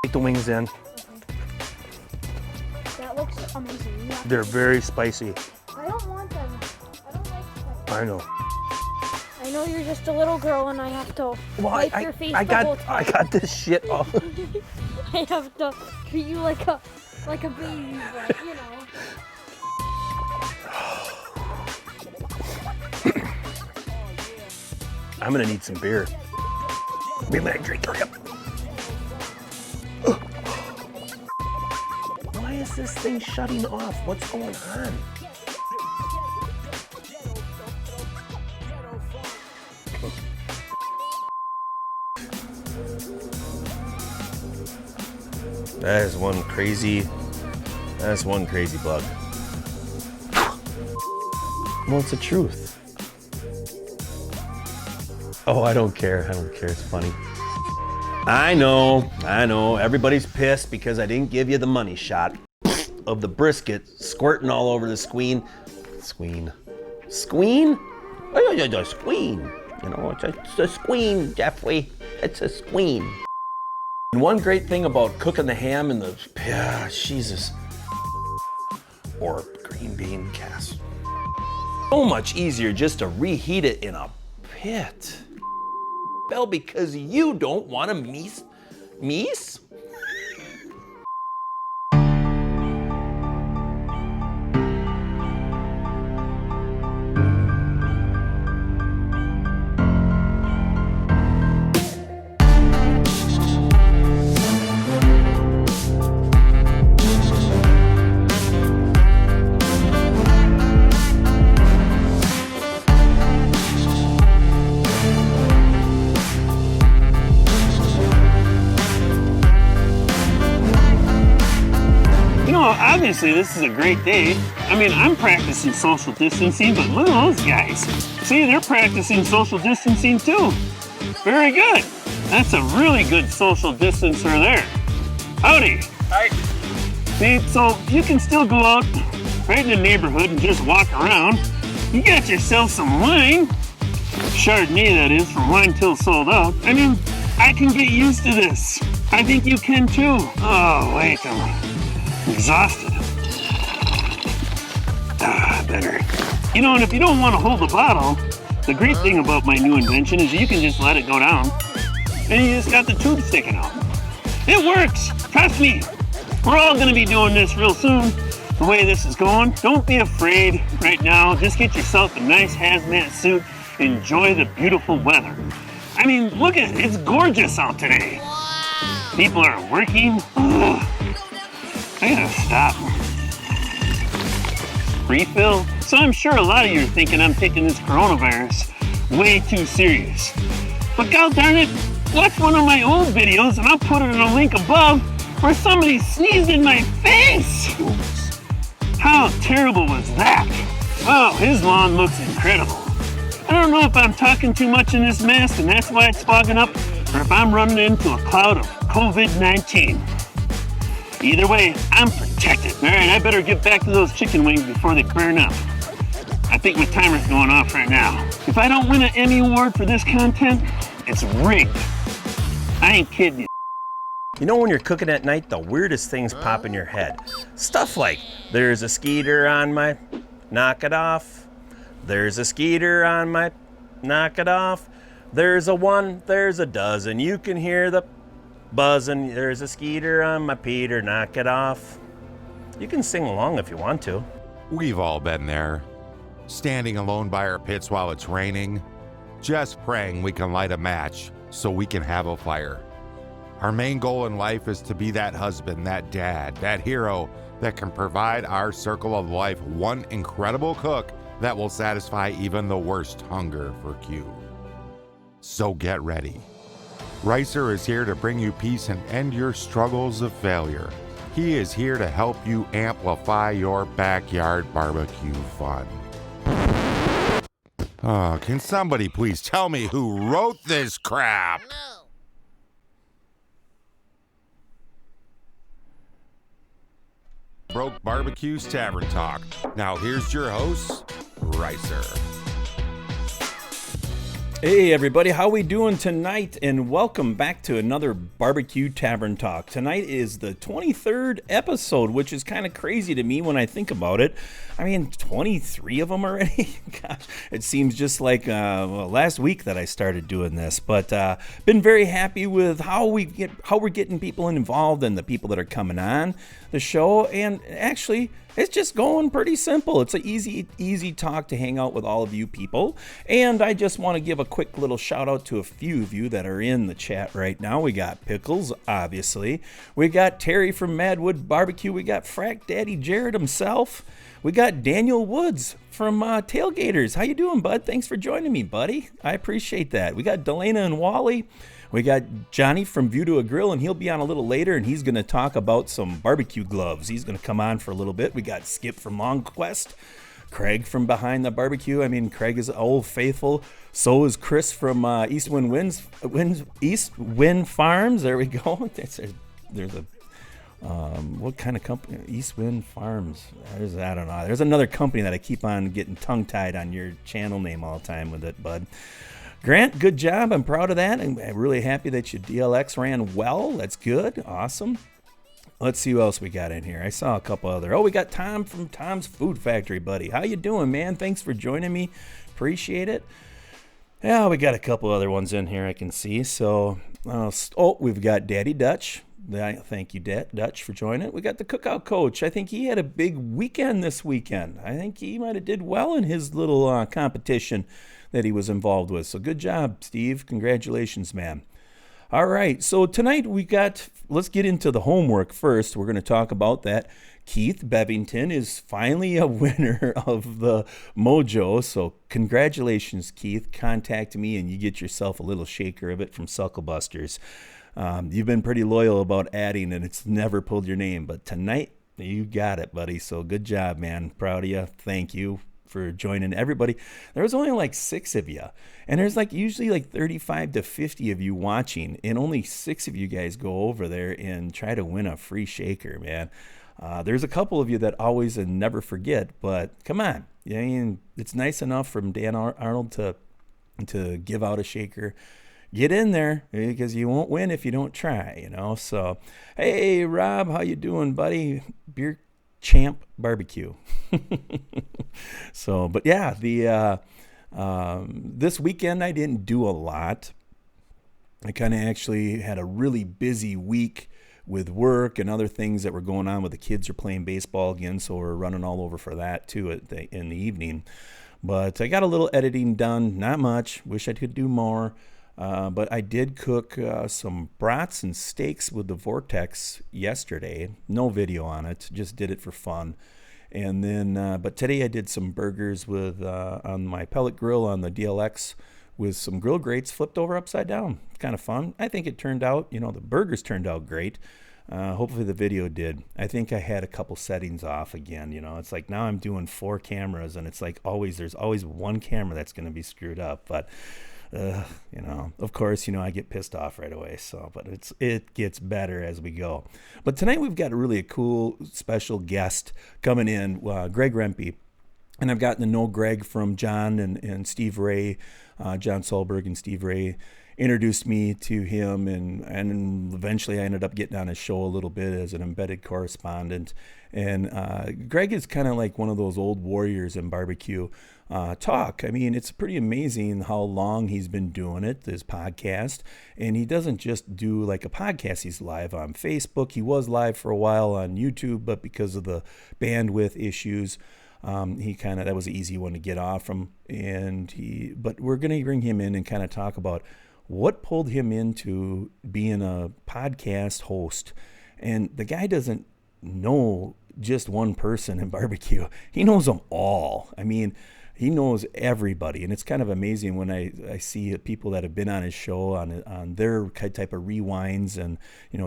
Take the wings in. That looks amazing. They're very spicy. I don't want them. I don't like spicy. I know. I know you're just a little girl and I have to wipe your face the whole time. I got this shit off. I have to treat you like a baby, but you know. I'm gonna need some beer. Give me a drink, hurry up. Why is this thing shutting off? What's going on? That's one crazy bug. Well, it's the truth. Oh, I don't care. It's funny. I know. Everybody's pissed because I didn't give you the money shot of the brisket squirting all over the squeen. Squeen? Oh, yeah, squeen. You know, it's a squeen, Jeffrey. It's a squeen. And one great thing about cooking the ham in the, Jesus, or green bean casserole. So much easier just to reheat it in a pit. Well, because you don't want to meese? Obviously, this is a great day. I mean, I'm practicing social distancing, but look at those guys. See, they're practicing social distancing too. Very good. That's a really good social distancer there. Howdy. Hi. See, so you can still go out right in the neighborhood and just walk around. You got yourself some wine. Chardonnay, that is, from Wine Till Sold Out. I mean, I can get used to this. I think you can too. Oh, wait, I'm exhausted. Better. You know, and if you don't want to hold the bottle, the great thing about my new invention is you can just let it go down and you just got the tube sticking out. It works, trust me. We're all gonna be doing this real soon, the way this is going. Don't be afraid right now. Just get yourself a nice hazmat suit. Enjoy the beautiful weather. I mean, look at it, it's gorgeous out today. People are working. Ugh. I gotta stop. Refill. So I'm sure a lot of you are thinking I'm taking this coronavirus way too serious. But god darn it, watch one of my old videos and I'll put it in a link above where somebody sneezed in my face. How terrible was that? Wow, his lawn looks incredible. I don't know if I'm talking too much in this mask and that's why it's fogging up, or if I'm running into a cloud of COVID-19. Either way, I'm protected. All right, I better get back to those chicken wings before they burn up. I think my timer's going off right now. If I don't win an Emmy Award for this content, it's rigged. I ain't kidding you. You know when you're cooking at night, the weirdest things pop in your head. Stuff like, there's a skeeter on my, knock it off. There's a skeeter on my, knock it off. There's a one, there's a dozen. You can hear the buzzing. There's a skeeter on my Peter, knock it off. You can sing along if you want to. We've all been there, standing alone by our pits while it's raining, just praying we can light a match so we can have a fire. Our main goal in life is to be that husband, that dad, that hero that can provide our circle of life one incredible cook that will satisfy even the worst hunger for Q. So get ready. Ricer is here to bring you peace and end your struggles of failure. He is here to help you amplify your backyard barbecue fun. Oh, can somebody please tell me who wrote this crap? No. Broke BBQ's Tavern Talk. Now here's your host, Ricer. Hey everybody, how we doing tonight? And welcome back to another BBQ Tavern Talk. Tonight is the 23rd episode, which is kind of crazy to me when I think about it. I mean, 23 of them already? Gosh, it seems just like last week that I started doing this. But been very happy with how we're getting people involved and the people that are coming on the show. And actually, it's just going pretty simple. It's an easy talk to hang out with all of you people. And I just want to give a quick little shout out to a few of you that are in the chat right now. We got Pickles, obviously. We got Terry from Madwood Barbecue. We got Frack Daddy Jared himself. We got Daniel Woods from Tailgaters. How you doing, bud? Thanks for joining me, buddy. I appreciate that. We got Delana and Wally. We got Johnny from View to a Grill, and he'll be on a little later, and he's going to talk about some barbecue gloves. He's going to come on for a little bit. We got Skip from Long Quest, Craig from Behind the Barbecue. I mean, Craig is old faithful. So is Chris from East Wind Farms. There we go. There's a what kind of company? East Wind Farms. I don't know. There's another company that I keep on getting tongue-tied on your channel name all the time with it, bud. Grant, good job. I'm proud of that. I'm really happy that your DLX ran well. That's good. Awesome. Let's see who else we got in here. I saw a couple other. Oh, we got Tom from Tom's Food Factory, buddy. How you doing, man? Thanks for joining me. Appreciate it. Yeah, we got a couple other ones in here I can see. So, we've got Daddy Dutch. Thank you, Dutch, for joining. We got the Cookout Coach. I think he had a big weekend this weekend. I think he might have did well in his little competition that he was involved with. So good job, Steve. Congratulations, man. All right, so tonight let's get into the homework first. We're going to talk about that. Keith Bevington is finally a winner of the Mojo. So congratulations, Keith. Contact me and you get yourself a little shaker of it from Sucklebusters. You've been pretty loyal about adding and it's never pulled your name, but tonight you got it, buddy. So good job, man. Proud of you. Thank you for joining everybody. There was only like 6 of you, and there's usually 35 to 50 of you watching, and only 6 of you guys go over there and try to win a free shaker, man. There's a couple of you that always and never forget, but come on. I mean, it's nice enough from Dan Arnold to give out a shaker. Get in there, because you won't win if you don't try, So, hey, Rob, how you doing, buddy? Beer Champ Barbecue. So, but yeah, this weekend I didn't do a lot. I kind of actually had a really busy week with work and other things that were going on with the kids are playing baseball again, so we're running all over for that too in the evening. But I got a little editing done, not much. Wish I could do more. But I did cook some brats and steaks with the Vortex yesterday. No video on it, just did it for fun. And then, but today I did some burgers with on my pellet grill on the DLX with some grill grates flipped over upside down. Kind of fun. I think it turned out, the burgers turned out great. Hopefully the video did. I think I had a couple settings off again. It's like now I'm doing 4 cameras and it's like there's always one camera that's going to be screwed up. But of course, I get pissed off right away. So, but it gets better as we go. But tonight we've got a cool special guest coming in, Greg Rempe. And I've gotten to know Greg from John and Steve Ray, John Solberg and Steve Ray introduced me to him. And eventually I ended up getting on his show a little bit as an embedded correspondent. And Greg is kind of like one of those old warriors in barbecue talk. I mean, it's pretty amazing how long he's been doing it, this podcast. And he doesn't just do like a podcast. He's live on Facebook. He was live for a while on YouTube, but because of the bandwidth issues, that was an easy one to get off from. But we're going to bring him in and kind of talk about what pulled him into being a podcast host. And the guy doesn't know just one person in barbecue. He knows them all. I mean, he knows everybody, and it's kind of amazing when I see people that have been on his show on their type of rewinds and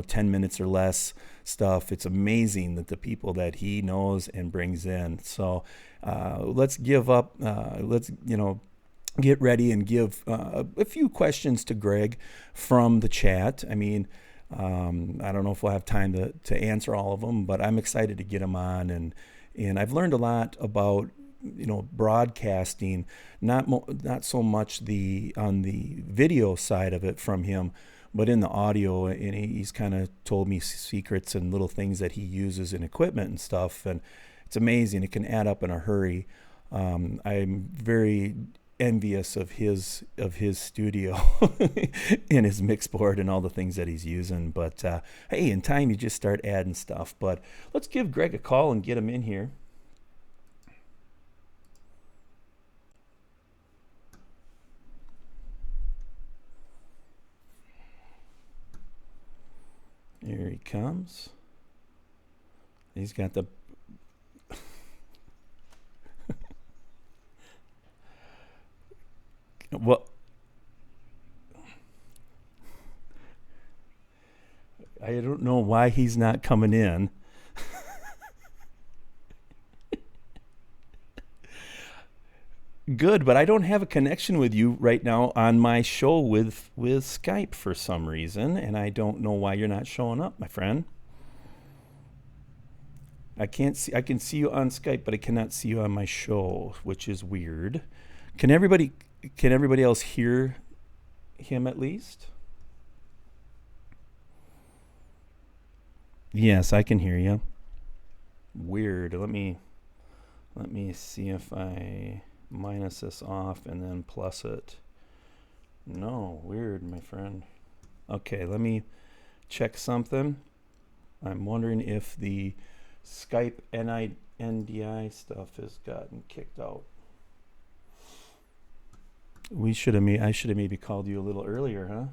10 minutes or less stuff. It's amazing that the people that he knows and brings in. So let's get ready and give a few questions to Greg from the chat. I mean, I don't know if we'll have time to answer all of them, but I'm excited to get him on, and I've learned a lot about broadcasting, not so much on the video side of it from him, but in the audio. And he's kind of told me secrets and little things that he uses in equipment and stuff. And it's amazing. It can add up in a hurry. I'm very envious of his studio and his mix board and all the things that he's using. But hey, in time you just start adding stuff. But let's give Greg a call and get him in here. Here he comes. He's got the well, I don't know why he's not coming in. Good, but I don't have a connection with you right now on my show with Skype for some reason, and I don't know why you're not showing up, my friend. I can see you on Skype, but I cannot see you on my show, which is weird. Can everybody else hear him at least? Yes, I can hear you. Weird. Let me see if I minus this off and then plus it. No, weird, my friend. Okay, let me check something. I'm wondering if the Skype NDI stuff has gotten kicked out. I should have maybe called you a little earlier,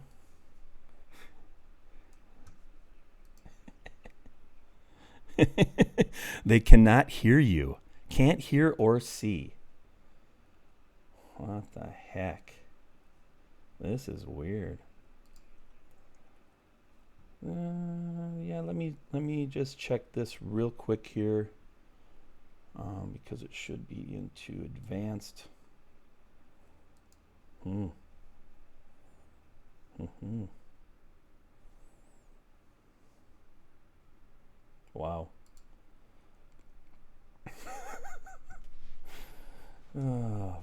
huh? They cannot hear you. Can't hear or see. What the heck? This is weird. Yeah, let me just check this real quick here, because it should be into advanced. Wow.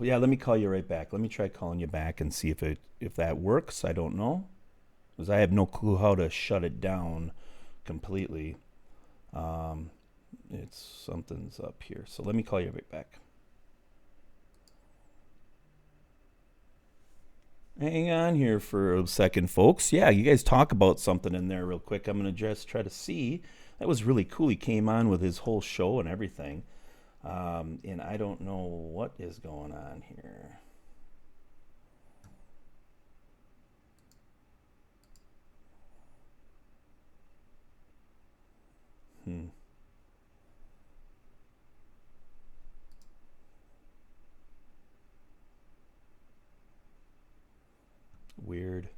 Yeah, let me call you right back. Let me try calling you back and see if that works. I don't know, because I have no clue how to shut it down completely. Something's up here. So let me call you right back. Hang on here for a second, folks. Yeah, you guys talk about something in there real quick. I'm going to just try to see. That was really cool. He came on with his whole show and everything. And I don't know what is going on here. Weird.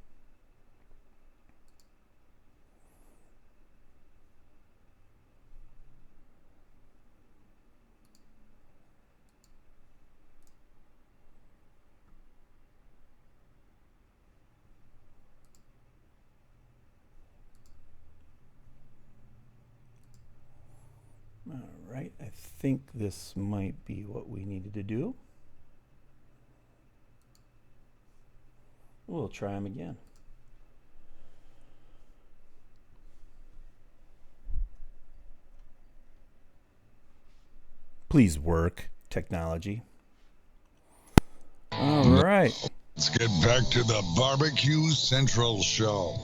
All right, I think this might be what we needed to do. We'll try them again. Please work, technology. All right. Let's get back to the BBQ Central Show.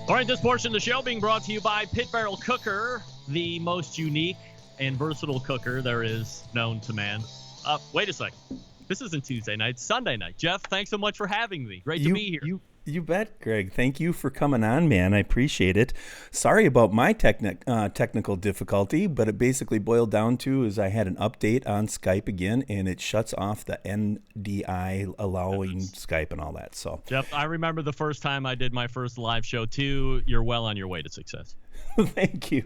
All right, this portion of the show being brought to you by Pit Barrel Cooker, the most unique and versatile cooker there is known to man. Wait a second. This isn't Tuesday night, Sunday night. Jeff, thanks so much for having me. Great to be here. You bet, Greg. Thank you for coming on, man. I appreciate it. Sorry about my technical difficulty, but it basically boiled down to is I had an update on Skype again, and it shuts off the NDI allowing Skype and all that. So, Jeff, I remember the first time I did my first live show, too. You're well on your way to success. Thank you.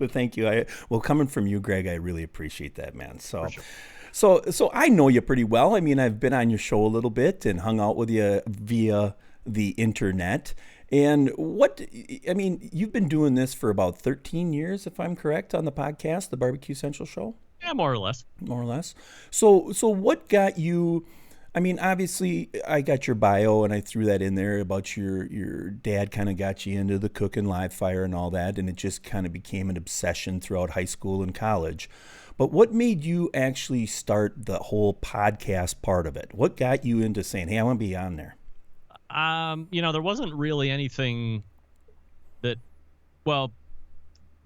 Well, coming from you, Greg, I really appreciate that, man. So. For sure. So I know you pretty well. I mean, I've been on your show a little bit and hung out with you via the internet. And you've been doing this for about 13 years, if I'm correct, on the podcast, the BBQ Central Show? Yeah, more or less. More or less. So what got you? I mean, obviously, I got your bio and I threw that in there about your dad kind of got you into the cooking live fire and all that, and it just kind of became an obsession throughout high school and college. But what made you actually start the whole podcast part of it? What got you into saying, "Hey, I want to be on there"? There wasn't really anything that, well,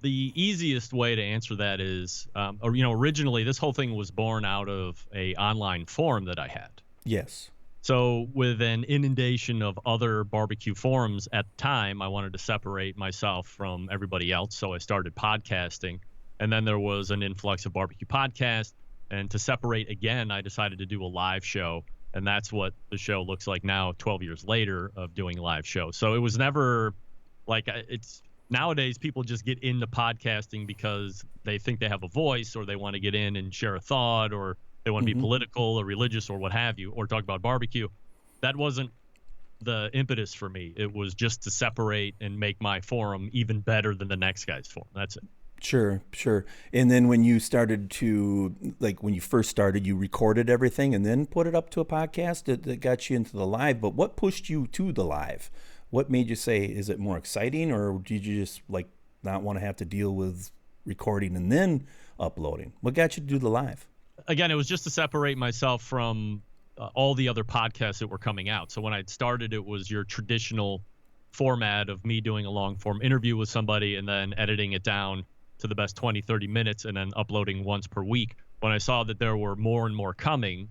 the easiest way to answer that is, originally this whole thing was born out of a online forum that I had. Yes. So with an inundation of other barbecue forums at the time, I wanted to separate myself from everybody else. So I started podcasting, and then there was an influx of barbecue podcasts. And to separate again, I decided to do a live show. And that's what the show looks like now, 12 years later of doing a live show. So it was never like it's nowadays people just get into podcasting because they think they have a voice, or they want to get in and share a thought, or they want to be political or religious or what have you, or talk about barbecue. That wasn't the impetus for me. It was just to separate and make my forum even better than the next guy's forum. That's it. Sure. And then when you started to, like when you first started, you recorded everything and then put it up to a podcast that got you into the live. But what pushed you to the live? What made you say, is it more exciting, or did you just like not want to have to deal with recording and then uploading? What got you to do the live? Again, it was just to separate myself from all the other podcasts that were coming out. So when I started, it was your traditional format of me doing a long form interview with somebody and then editing it down to the best 20, 30 minutes and then uploading once per week. When I saw that there were more and more coming,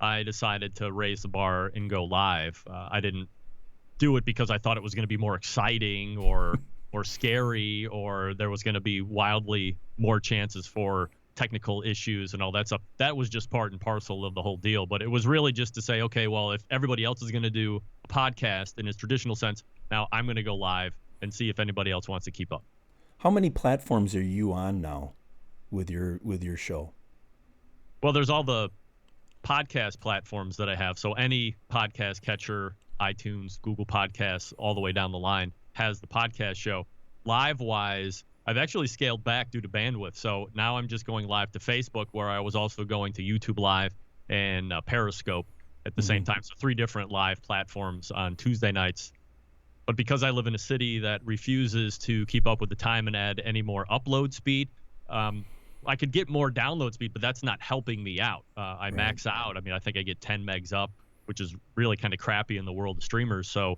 I decided to raise the bar and go live. I didn't do it because I thought it was going to be more exciting or scary, or there was going to be wildly more chances for technical issues and all that stuff. That was just part and parcel of the whole deal. But it was really just to say, okay, well, if everybody else is going to do a podcast in its traditional sense, now I'm going to go live and see if anybody else wants to keep up. How many platforms are you on now with your show? Well, there's all the podcast platforms that I have. So any podcast catcher, iTunes, Google Podcasts, all the way down the line has the podcast show. Live-wise, I've actually scaled back due to bandwidth. So now I'm just going live to Facebook, where I was also going to YouTube Live and Periscope at the same time. So 3 different live platforms on Tuesday nights. But because I live in a city that refuses to keep up with the time and add any more upload speed, I could get more download speed, but that's not helping me out. I max out. I mean, I think I get 10 megs up, which is really kind of crappy in the world of streamers. So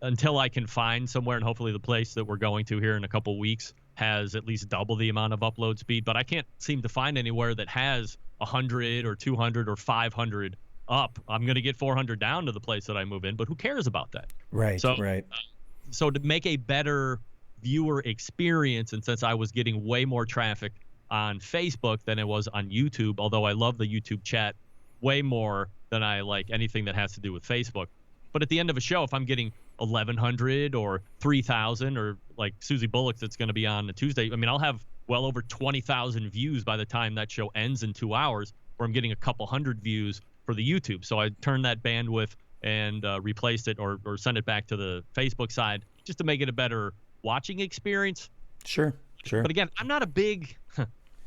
until I can find somewhere, and hopefully the place that we're going to here in a couple weeks has at least double the amount of upload speed, but I can't seem to find anywhere that has 100 or 200 or 500 up. I'm going to get 400 down to the place that I move in, but who cares about that? Right. So to make a better viewer experience, and since I was getting way more traffic on Facebook than it was on YouTube, although I love the YouTube chat way more than I like anything that has to do with Facebook. But at the end of a show, if I'm getting 1,100 or 3,000, or like Susie Bullock's that's going to be on a Tuesday, I mean, I'll have well over 20,000 views by the time that show ends in 2 hours, where I'm getting a couple hundred views for the YouTube. So I turned that bandwidth and replaced it or send it back to the Facebook side just to make it a better watching experience. Sure. But again, I'm not a big,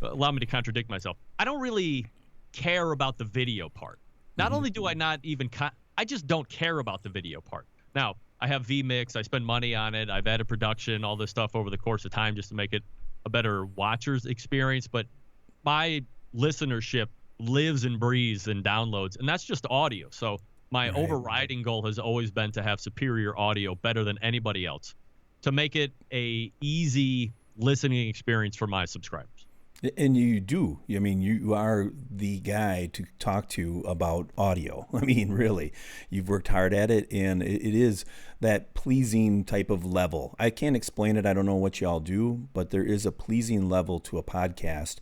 allow me to contradict myself. I don't really care about the video part. Not only do I not even, I just don't care about the video part. Now, I have vMix, I spend money on it, I've added production, all this stuff over the course of time just to make it a better watcher's experience, but my listenership lives and breathes in downloads, and that's just audio. So my overriding goal has always been to have superior audio, better than anybody else, to make it a easy listening experience for my subscribers. And you do. I mean, you are the guy to talk to about audio. I mean, really, you've worked hard at it, and it is that pleasing type of level. I can't explain it. I don't know what y'all do, but there is a pleasing level to a podcast,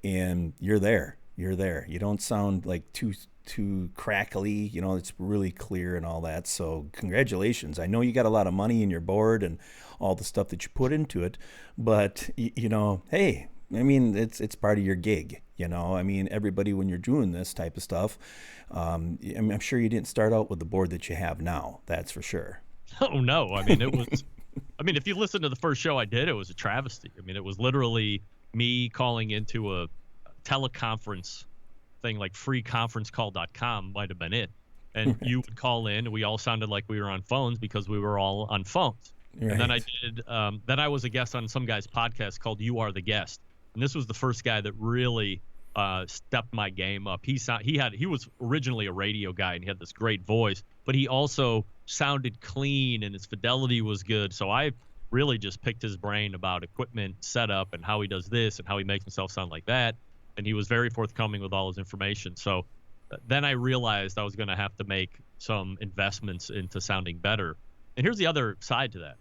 and you're there. You're there. You don't sound like too crackly. You know, it's really clear and all that. So congratulations. I know you got a lot of money in your board and all the stuff that you put into it, but you know, hey, I mean, it's part of your gig, you know. I mean, everybody, when you're doing this type of stuff, I'm sure you didn't start out with the board that you have now. That's for sure. Oh, no. I mean, it was, I mean, if you listen to the first show I did, it was a travesty. I mean, it was literally me calling into a teleconference thing, like freeconferencecall.com might have been it. And you would call in, and we all sounded like we were on phones because we were all on phones. Right. And then then I was a guest on some guy's podcast called You Are the Guest. And this was the first guy that really stepped my game up. He was originally a radio guy, and he had this great voice, but he also sounded clean, and his fidelity was good. So I really just picked his brain about equipment setup and how he does this and how he makes himself sound like that. And he was very forthcoming with all his information. So then I realized I was going to have to make some investments into sounding better. And here's the other side to that.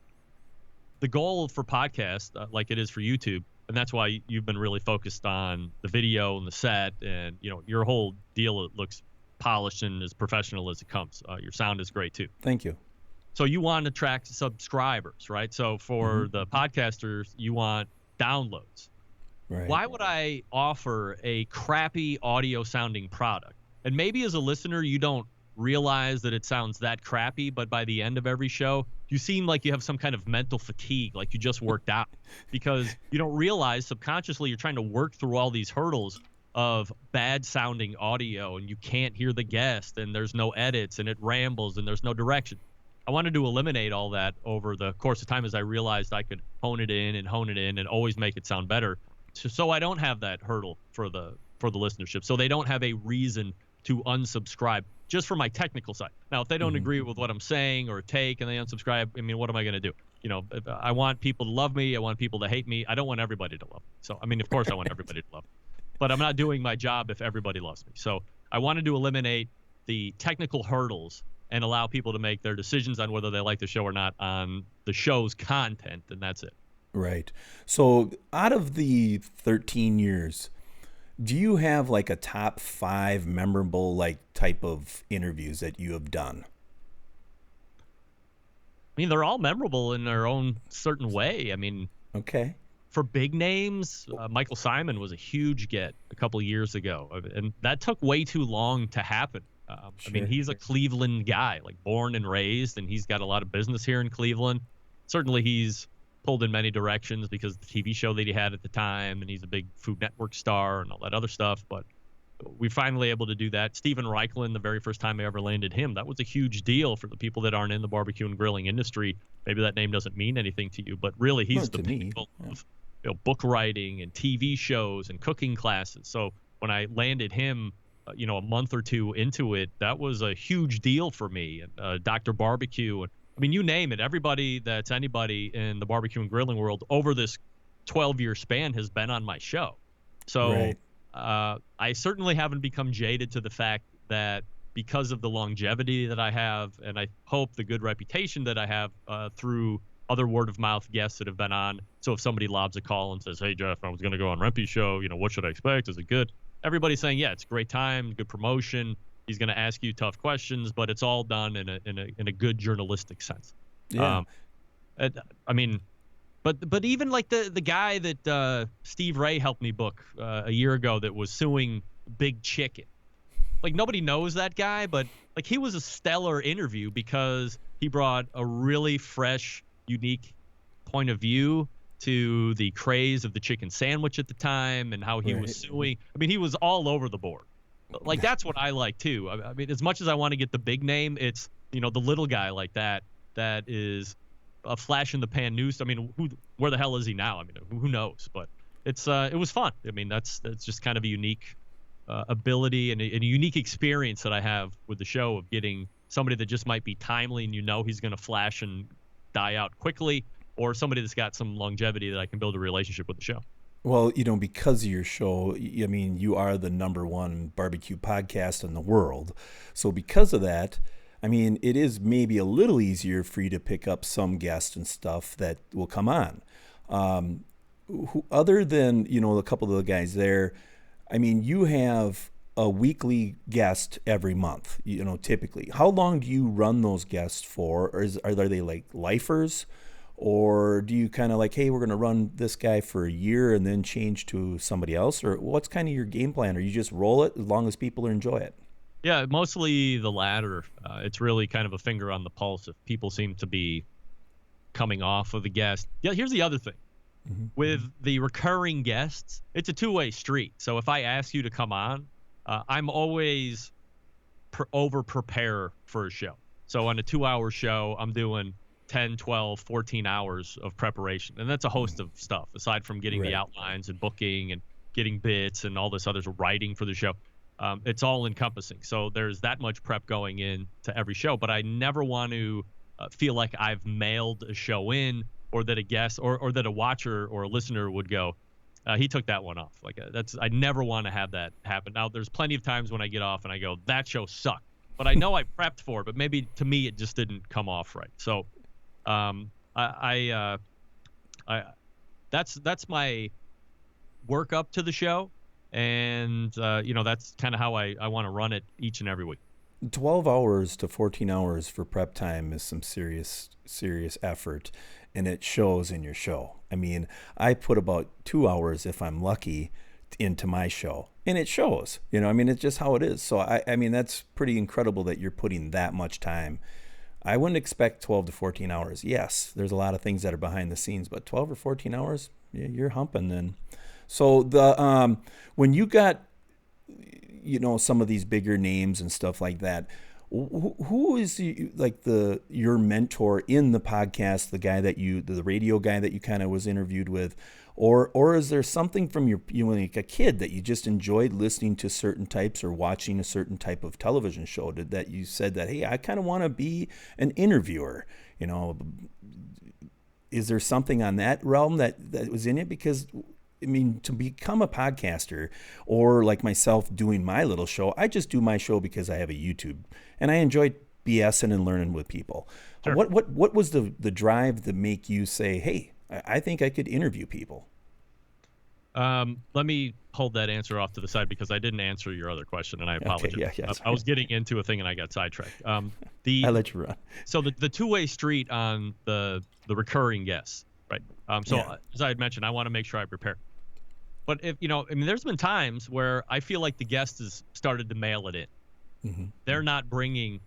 The goal for podcasts, like it is for YouTube, and that's why you've been really focused on the video and the set, and your whole deal looks polished and as professional as it comes. Your sound is great too. Thank you. So you want to attract subscribers, right? So for the podcasters, you want downloads. Right. Why would I offer a crappy audio sounding product? And maybe as a listener, you don't realize that it sounds that crappy, but by the end of every show, you seem like you have some kind of mental fatigue, like you just worked out, because you don't realize subconsciously you're trying to work through all these hurdles of bad sounding audio, and you can't hear the guest, and there's no edits, and it rambles, and there's no direction. I wanted to eliminate all that over the course of time as I realized I could hone it in and always make it sound better. So I don't have that hurdle for the listenership. So they don't have a reason to unsubscribe just for my technical side. Now, if they don't agree with what I'm saying or take and they unsubscribe, I mean, what am I going to do? I want people to love me. I want people to hate me. I don't want everybody to love me. So, I mean, of course I want everybody to love me, but I'm not doing my job if everybody loves me. So I wanted to eliminate the technical hurdles and allow people to make their decisions on whether they like the show or not on the show's content, and that's it. Right. So out of the 13 years, do you have like a top 5 memorable type of interviews that you have done? I mean, they're all memorable in their own certain way. I mean, okay. For big names, Michael Simon was a huge get a couple of years ago, and that took way too long to happen. I mean, he's a Cleveland guy, like born and raised, and he's got a lot of business here in Cleveland. Certainly he's pulled in many directions because of the TV show that he had at the time, and he's a big Food Network star and all that other stuff. But we finally able to do that. Steven Reichland, the very first time I ever landed him, that was a huge deal for the people that aren't in the barbecue and grilling industry. Maybe that name doesn't mean anything to you, but really he's the pinnacle of book writing and TV shows and cooking classes. So when I landed him, a month or two into it, that was a huge deal for me. And Dr. Barbecue, and I mean, you name it, everybody that's anybody in the barbecue and grilling world over this 12-year span has been on my show. So I certainly haven't become jaded to the fact that because of the longevity that I have, and I hope the good reputation that I have through other word-of-mouth guests that have been on. So if somebody lobs a call and says, "Hey, Jeff, I was going to go on Rempe's show, what should I expect? Is it good?" Everybody's saying, yeah, it's a great time, good promotion. He's going to ask you tough questions, but it's all done in a good journalistic sense. Yeah. I mean, but even like the guy that Steve Ray helped me book a year ago that was suing Big Chicken. Like, nobody knows that guy, but like he was a stellar interview because he brought a really fresh, unique point of view to the craze of the chicken sandwich at the time and how he was suing. I mean, he was all over the board. Like, that's what I like too. I mean, as much as I want to get the big name, it's, the little guy like that is a flash in the pan news. I mean, where the hell is he now? I mean, who knows? But it was fun. I mean, that's just kind of a unique ability and a unique experience that I have with the show of getting somebody that just might be timely and he's going to flash and die out quickly, or somebody that's got some longevity that I can build a relationship with the show. Well, because of your show, I mean, you are the #1 barbecue podcast in the world. So because of that, I mean, it is maybe a little easier for you to pick up some guests and stuff that will come on. Other than, a couple of the guys there, I mean, you have a weekly guest every month, typically. How long do you run those guests for? Or are they like lifers? Or do you kind of like, hey, we're going to run this guy for a year and then change to somebody else? Or what's kind of your game plan? Or you just roll it as long as people enjoy it? Yeah, mostly the latter. It's really kind of a finger on the pulse if people seem to be coming off of the guest. Yeah, here's the other thing. With the recurring guests, it's a two-way street. So if I ask you to come on, I'm always over-prepare for a show. So on a 2-hour show, I'm doing 10, 12, 14 hours of preparation. And that's a host of stuff, aside from getting the outlines and booking and getting bits and all this other writing for the show. It's all encompassing. So there's that much prep going in to every show. But I never want to feel like I've mailed a show in, or that a guest or that a watcher or a listener would go, he took that one off. Like I never want to have that happen. Now, there's plenty of times when I get off and I go, that show sucked. But I know I prepped for it, but maybe to me it just didn't come off right. So that's my work up to the show, and that's kind of how I want to run it each and every week. 12 hours to 14 hours for prep time is some serious effort, and it shows in your show. I mean, I put about 2 hours, if I'm lucky, into my show, and it shows. I mean, it's just how it is. So I mean, that's pretty incredible that you're putting that much time. I wouldn't expect 12 to 14 hours. Yes, there's a lot of things that are behind the scenes, but 12 or 14 hours, you're humping then. So the when you got some of these bigger names and stuff like that, who is your mentor in the podcast, the radio guy that you kind of was interviewed with, or is there something from like a kid that you just enjoyed listening to certain types or watching a certain type of television show that you said that, hey, I kind of want to be an interviewer? Is there something on that realm that was in it? Because I mean, to become a podcaster, or like myself doing my little show, I just do my show because I have a YouTube and I enjoy BSing and learning with people. Sure. What was the drive to make you say, hey, I think I could interview people? Let me hold that answer off to the side because I didn't answer your other question, and I apologize. Okay, yeah. I was getting into a thing and I got sidetracked. I let you run. So the two-way street on the recurring guests, right? As I had mentioned, I want to make sure I prepare. But if there's been times where I feel like the guest has started to mail it in. Mm-hmm. They're not bringing,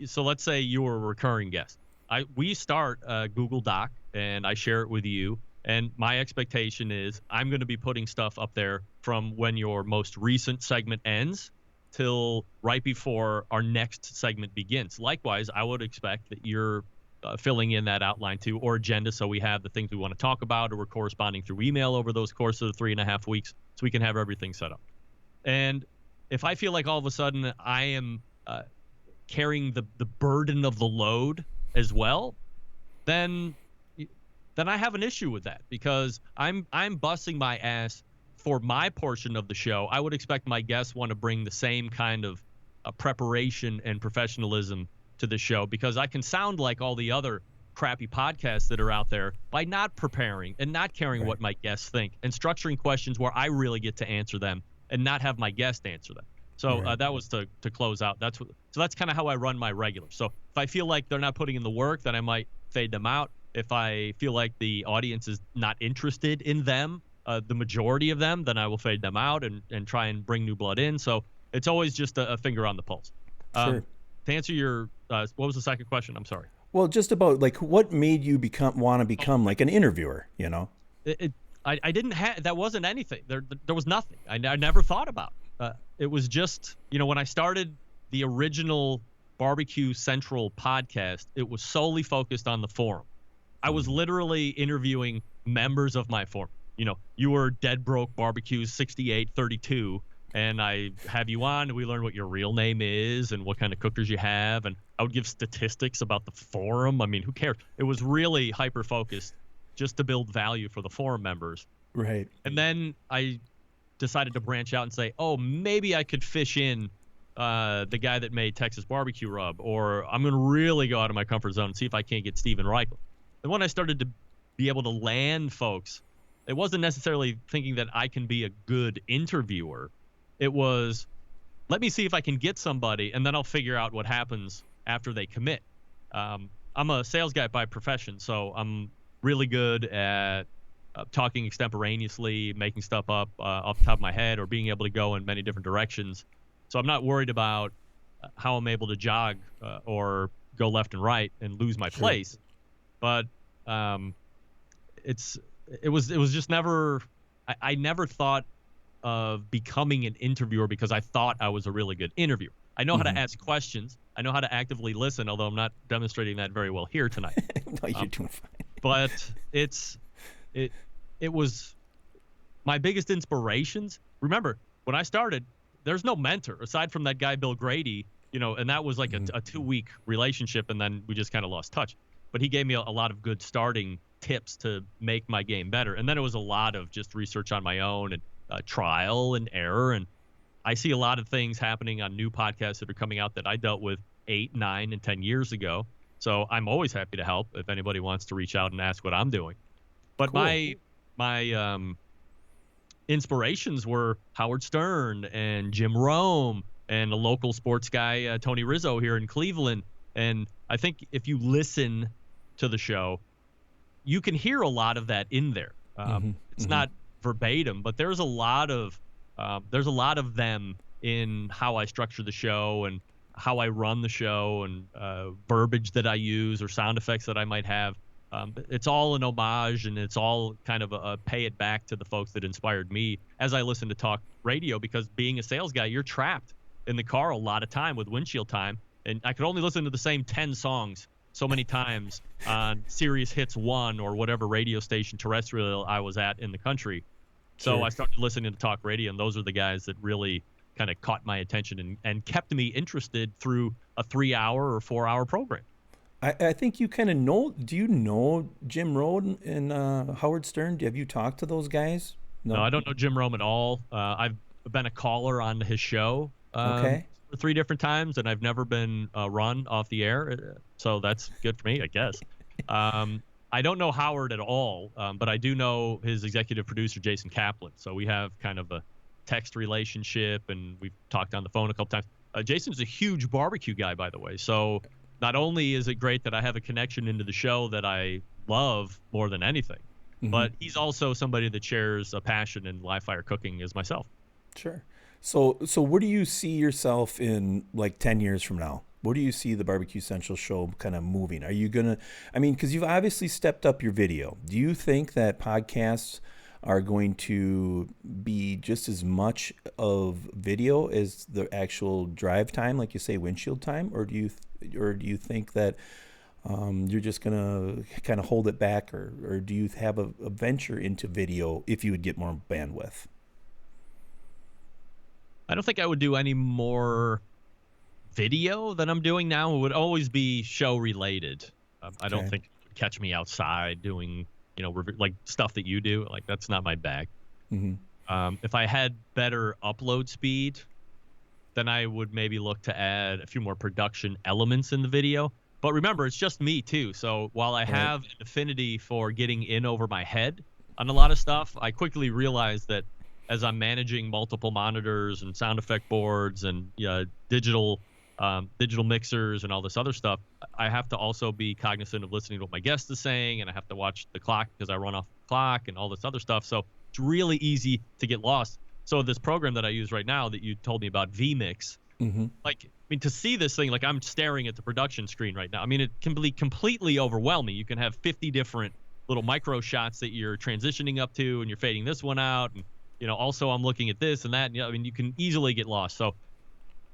so let's say you were a recurring guest. We start a Google Doc and I share it with you. And my expectation is I'm going to be putting stuff up there from when your most recent segment ends till right before our next segment begins. Likewise, I would expect that you're filling in that outline too, or agenda, so we have the things we want to talk about, or we're corresponding through email over those course of the 3.5 weeks, so we can have everything set up. And if I feel like all of a sudden I am carrying the burden of the load as well, then I have an issue with that, because I'm busting my ass for my portion of the show. I would expect my guests want to bring the same kind of preparation and professionalism to the show, because I can sound like all the other crappy podcasts that are out there by not preparing and not caring what my guests think, and structuring questions where I really get to answer them and not have my guest answer them. So that was to close out. So that's kind of how I run my regular. So if I feel like they're not putting in the work, then I might fade them out. If I feel like the audience is not interested in them, the majority of them, then I will fade them out and try and bring new blood in. So it's always just a finger on the pulse. Sure. To answer your, what was the second question? I'm sorry. Well, just about like what made you want to become like an interviewer, I didn't have, that wasn't anything. There was nothing. I never thought about. It was just, when I started the original BBQ Central podcast, it was solely focused on the forum. I was literally interviewing members of my forum. You were Dead Broke Barbecues 6832, and I have you on, and we learn what your real name is and what kind of cookers you have, and I would give statistics about the forum. I mean, who cares? It was really hyper-focused just to build value for the forum members. Right. And then I decided to branch out and say, oh, maybe I could fish in the guy that made Texas Barbecue Rub, or I'm going to really go out of my comfort zone and see if I can't get Steven Reichel. And when I started to be able to land folks, it wasn't necessarily thinking that I can be a good interviewer. It was, let me see if I can get somebody, and then I'll figure out what happens after they commit. I'm a sales guy by profession, so I'm really good at talking extemporaneously, making stuff up off the top of my head, or being able to go in many different directions. So I'm not worried about how I'm able to jog or go left and right and lose my place. But it's it was just never. I never thought of becoming an interviewer because I thought I was a really good interviewer. I know how to ask questions. I know how to actively listen, although I'm not demonstrating that very well here tonight. No, you're doing fine. But it was my biggest inspirations. Remember, when I started, there's no mentor aside from that guy Bill Grady, and that was like a 2-week relationship, and then we just kind of lost touch. But he gave me a lot of good starting tips to make my game better. And then it was a lot of just research on my own and trial and error. And I see a lot of things happening on new podcasts that are coming out that I dealt with 8, 9, and 10 years ago. So I'm always happy to help if anybody wants to reach out and ask what I'm doing. But Cool. my inspirations were Howard Stern and Jim Rome and a local sports guy, Tony Rizzo here in Cleveland. And I think if you listen to the show, you can hear a lot of that in there. It's not verbatim, but there's a lot of them in how I structure the show and how I run the show and verbiage that I use or sound effects that I might have. It's all an homage, and it's all kind of a pay it back to the folks that inspired me as I listen to talk radio, because being a sales guy, you're trapped in the car a lot of time with windshield time. And I could only listen to the same 10 songs so many times on Sirius Hits 1 or whatever radio station terrestrial I was at in the country. So Sure. I started listening to talk radio, and those are the guys that really kind of caught my attention and kept me interested through a 3-hour or 4-hour program. I think you kind of know. Do you know Jim Rome and Howard Stern? Have you talked to those guys? No, I don't know Jim Rome at all. I've been a caller on his show Okay. 3 different times, and I've never been run off the air. So that's good for me, I guess. I don't know Howard at all, but I do know his executive producer, Jason Kaplan. So we have kind of a text relationship, and we've talked on the phone a couple times. Jason's a huge barbecue guy, by the way. So not only is it great that I have a connection into the show that I love more than anything, but he's also somebody that shares a passion in live fire cooking as myself. Sure. So where do you see yourself in like 10 years from now? Where do you see the BBQ Central Show kind of moving? Are you going to, because you've obviously stepped up your video. Do you think that podcasts are going to be just as much of video as the actual drive time, like you say, windshield time? Or do you think that you're just going to kind of hold it back, or do you have a venture into video if you would get more bandwidth? I don't think I would do any more video than I'm doing now. It would always be show related. I don't think you would catch me outside doing, like stuff that you do. Like, that's not my bag. If I had better upload speed, then I would maybe look to add a few more production elements in the video. But remember, it's just me too. So while I have an affinity for getting in over my head on a lot of stuff, I quickly realized that as I'm managing multiple monitors and sound effect boards and digital mixers and all this other stuff, I have to also be cognizant of listening to what my guest is saying, and I have to watch the clock because I run off the clock and all this other stuff. So it's really easy to get lost. So this program that I use right now that you told me about, vMix, to see this thing, like I'm staring at the production screen right now. It can be completely overwhelming. You can have 50 different little micro shots that you're transitioning up to, and you're fading this one out, and also I'm looking at this and that. And, you can easily get lost. So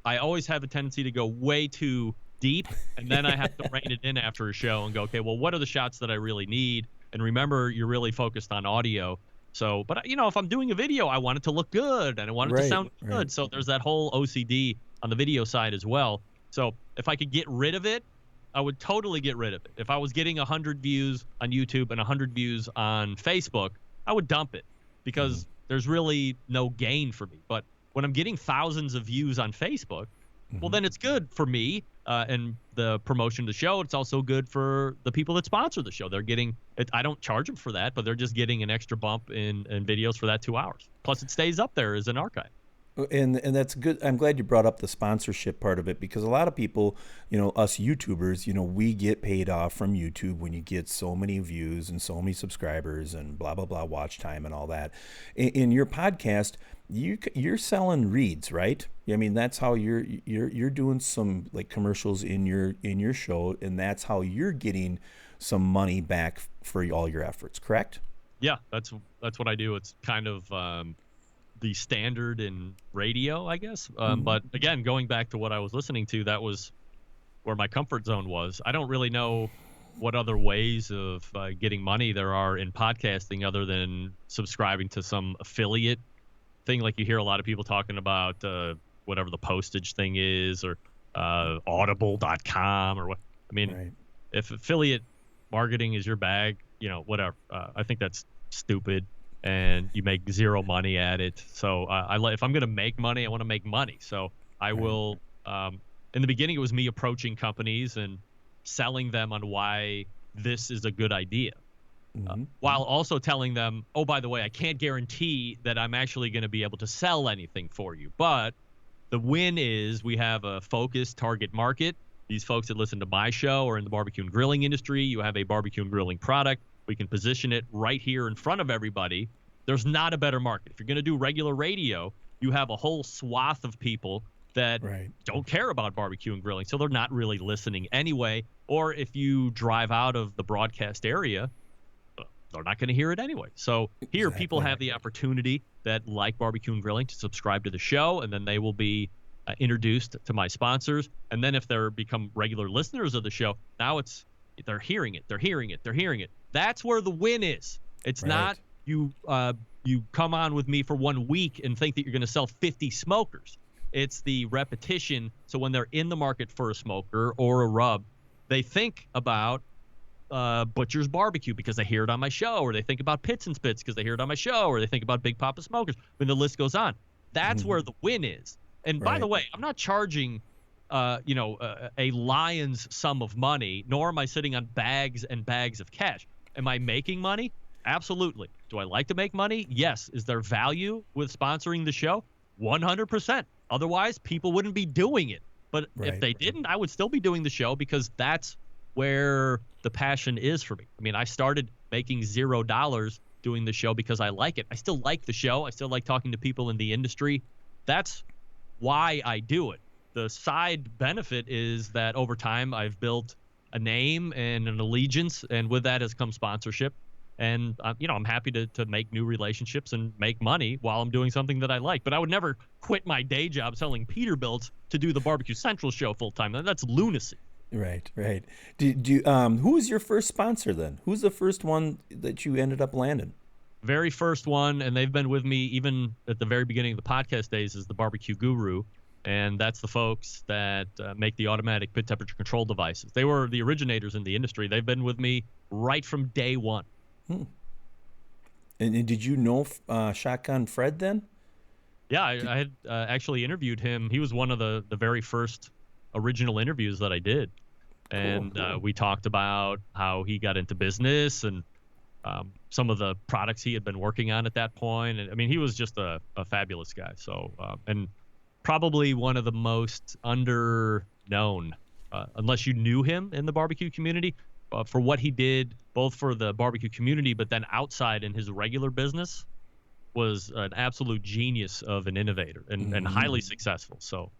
I always have a tendency to go way too deep, and then I have to rein it in after a show and go, okay, well, what are the shots that I really need? And remember, you're really focused on audio. So, but if I'm doing a video, I want it to look good and I want it to sound good. So there's that whole OCD on the video side as well. So if I could get rid of it, I would totally get rid of it. If I was getting 100 views on YouTube and 100 views on Facebook, I would dump it because there's really no gain for me. But when I'm getting thousands of views on Facebook, well, then it's good for me and the promotion of the show. It's also good for the people that sponsor the show. They're getting it. I don't charge them for that, but they're just getting an extra bump in videos for that 2 hours. Plus, it stays up there as an archive. And that's good. I'm glad you brought up the sponsorship part of it, because a lot of people, us YouTubers, we get paid off from YouTube when you get so many views and so many subscribers and blah, blah, blah, watch time and all that. In your podcast, you're selling reads, right? That's how you're doing some like commercials in your show, and that's how you're getting some money back for all your efforts, correct? Yeah, that's what I do. It's kind of the standard in radio, I guess. But again, going back to what I was listening to, that was where my comfort zone was. I don't really know what other ways of getting money there are in podcasting other than subscribing to some affiliate thing. Like you hear a lot of people talking about whatever the postage thing is, or audible.com or what. I mean, Right. if affiliate marketing is your bag, whatever. I think that's stupid, and you make zero money at it. So if I'm going to make money, I want to make money. So I will. In the beginning, it was me approaching companies and selling them on why this is a good idea, while also telling them, oh, by the way, I can't guarantee that I'm actually going to be able to sell anything for you. But the win is we have a focused target market. These folks that listen to my show are in the barbecue and grilling industry. You have a barbecue and grilling product. We can position it right here in front of everybody. There's not a better market. If you're going to do regular radio, you have a whole swath of people that don't care about barbecue and grilling, so they're not really listening anyway. Or if you drive out of the broadcast area, they're not going to hear it anyway. So here, people have the opportunity that like barbecue and grilling to subscribe to the show, and then they will be introduced to my sponsors. And then if they're become regular listeners of the show, now they're hearing it. That's where the win is. It's not you come on with me for 1 week and think that you're going to sell 50 smokers. It's the repetition. So when they're in the market for a smoker or a rub, they think about Butcher's Barbecue because they hear it on my show, or they think about Pits and Spits because they hear it on my show, or they think about Big Papa Smokers. When the list goes on, that's where the win is. And by the way, I'm not charging, a lion's sum of money, nor am I sitting on bags and bags of cash. Am I making money? Absolutely. Do I like to make money? Yes. Is there value with sponsoring the show? 100%. Otherwise, people wouldn't be doing it. But if they didn't, I would still be doing the show because that's where the passion is for me. I mean, I started making $0 doing the show because I like it. I still like the show. I still like talking to people in the industry. That's why I do it. The side benefit is that over time I've built a name and an allegiance, and with that has come sponsorship. And I'm happy to make new relationships and make money while I'm doing something that I like. But I would never quit my day job selling Peterbilts to do the BBQ Central Show full time. That's lunacy. Right. Who was your first sponsor then? Who's the first one that you ended up landing? Very first one, and they've been with me even at the very beginning of the podcast days, is the Barbecue Guru. And that's the folks that make the automatic pit temperature control devices. They were the originators in the industry. They've been with me right from day one. And did you know Shotgun Fred then? Yeah, I had actually interviewed him. He was one of the very first original interviews that I did. And we talked about how he got into business and some of the products he had been working on at that point. And I mean, he was just a fabulous guy. So, and probably one of the most underknown, unless you knew him in the barbecue community, for what he did, both for the barbecue community, but then outside in his regular business, was an absolute genius of an innovator and highly successful. So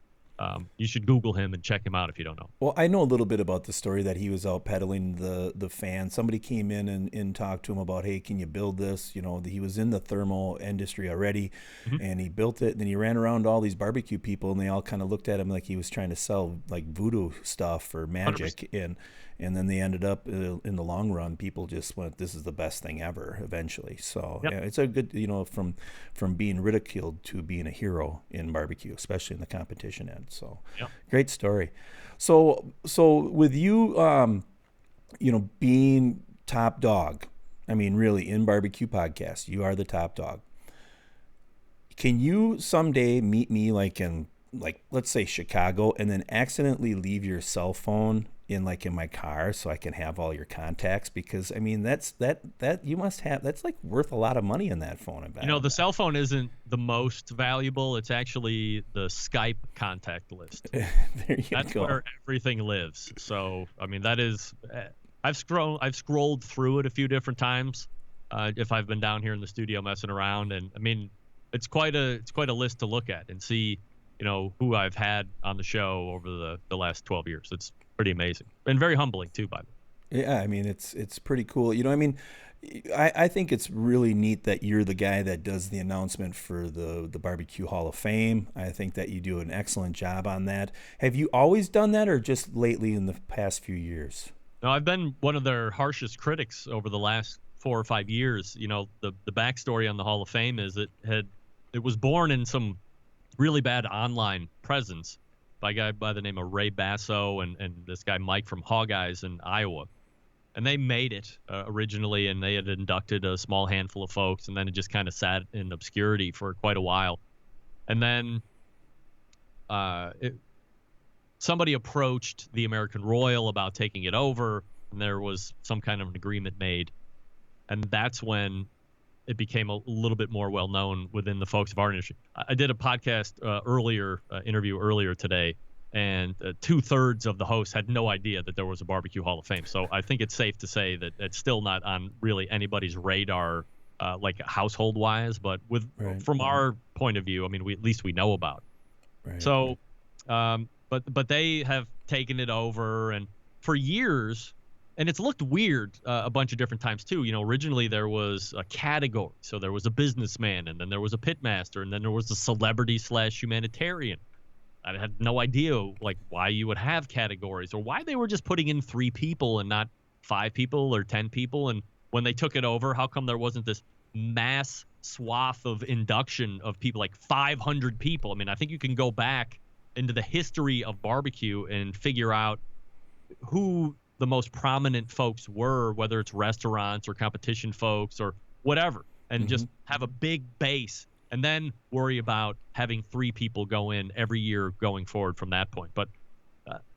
you should Google him and check him out if you don't know. Well, I know a little bit about the story that he was out peddling the fan. Somebody came in and talked to him about, hey, can you build this? He was in the thermal industry already, and he built it. And then he ran around to all these barbecue people, and they all kind of looked at him like he was trying to sell like voodoo stuff or magic. 100%. And then they ended up in the long run, people just went, this is the best thing ever eventually. So yeah, it's a good, from being ridiculed to being a hero in barbecue, especially in the competition end. So great story. So with you, being top dog, I mean, really in barbecue podcasts, you are the top dog. Can you someday meet me in let's say Chicago, and then accidentally leave your cell phone in my car so I can have all your contacts? Because I mean, that you must have, that's worth a lot of money in that phone. I bet. The cell phone isn't the most valuable. It's actually the Skype contact list. That's where everything lives. So, I mean, that is, I've scrolled through it a few different times if I've been down here in the studio messing around. And I mean, it's quite a list to look at and see, who I've had on the show over the last 12 years. It's pretty amazing and very humbling too, by the way. Yeah, I mean, it's pretty cool. You know, I mean, I think it's really neat that you're the guy that does the announcement for the Barbecue Hall of Fame. I think that you do an excellent job on that. Have you always done that, or just lately in the past few years? No, I've been one of their harshest critics over the last 4 or 5 years. You know, the backstory on the Hall of Fame is it was born in some really bad online presence by a guy by the name of Ray Basso and this guy Mike from Hog Eyes in Iowa. And they made it originally, and they had inducted a small handful of folks, and then it just kind of sat in obscurity for quite a while. And then somebody approached the American Royal about taking it over, and there was some kind of an agreement made. And that's when it became a little bit more well-known within the folks of our industry. I did a podcast interview earlier today, and 2/3 of the hosts had no idea that there was a Barbecue Hall of Fame. So I think it's safe to say that it's still not on really anybody's radar, like household-wise. But from our point of view, I mean, at least we know about it. Right. So, but they have taken it over, and for years, and it's looked weird a bunch of different times too. You know, originally there was a category, so there was a businessman, and then there was a pitmaster, and then there was a celebrity/humanitarian. I had no idea like why you would have categories or why they were just putting in 3 people and not 5 people or 10 people. And when they took it over, how come there wasn't this mass swath of induction of people, like 500 people? I mean, I think you can go back into the history of barbecue and figure out who the most prominent folks were, whether it's restaurants or competition folks or whatever, and just have a big base. And then worry about having 3 people go in every year going forward from that point. But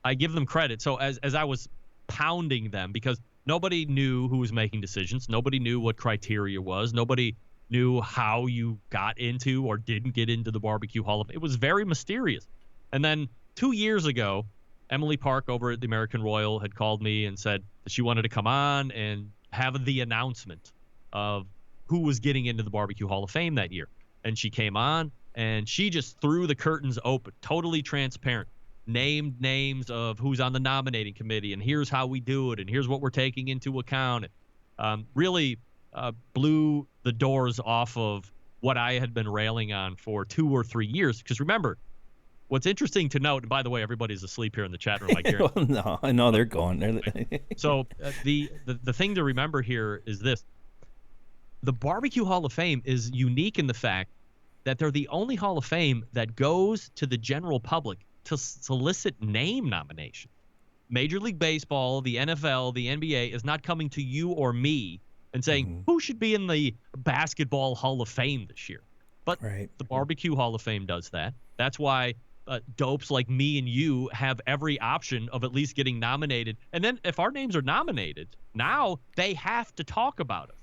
I give them credit. So as I was pounding them, because nobody knew who was making decisions, nobody knew what criteria was, nobody knew how you got into or didn't get into the Barbecue Hall of Fame. It was very mysterious. And then 2 years ago, Emily Park over at the American Royal had called me and said that she wanted to come on and have the announcement of who was getting into the Barbecue Hall of Fame that year. And she came on, and she just threw the curtains open, totally transparent, named names of who's on the nominating committee, and here's how we do it, and here's what we're taking into account. And really blew the doors off of what I had been railing on for 2 or 3 years. Because remember, what's interesting to note, and by the way, everybody's asleep here in the chat room. I guarantee. Well, no, I know they're going. So the thing to remember here is this. The Barbecue Hall of Fame is unique in the fact that they're the only Hall of Fame that goes to the general public to solicit name nomination. Major League Baseball, the NFL, the NBA is not coming to you or me and saying, who should be in the Basketball Hall of Fame this year? But the Barbecue Hall of Fame does that. That's wthey dopes like me and you have every option of at least getting nominated. And then if our names are nominated, now they have to talk about it.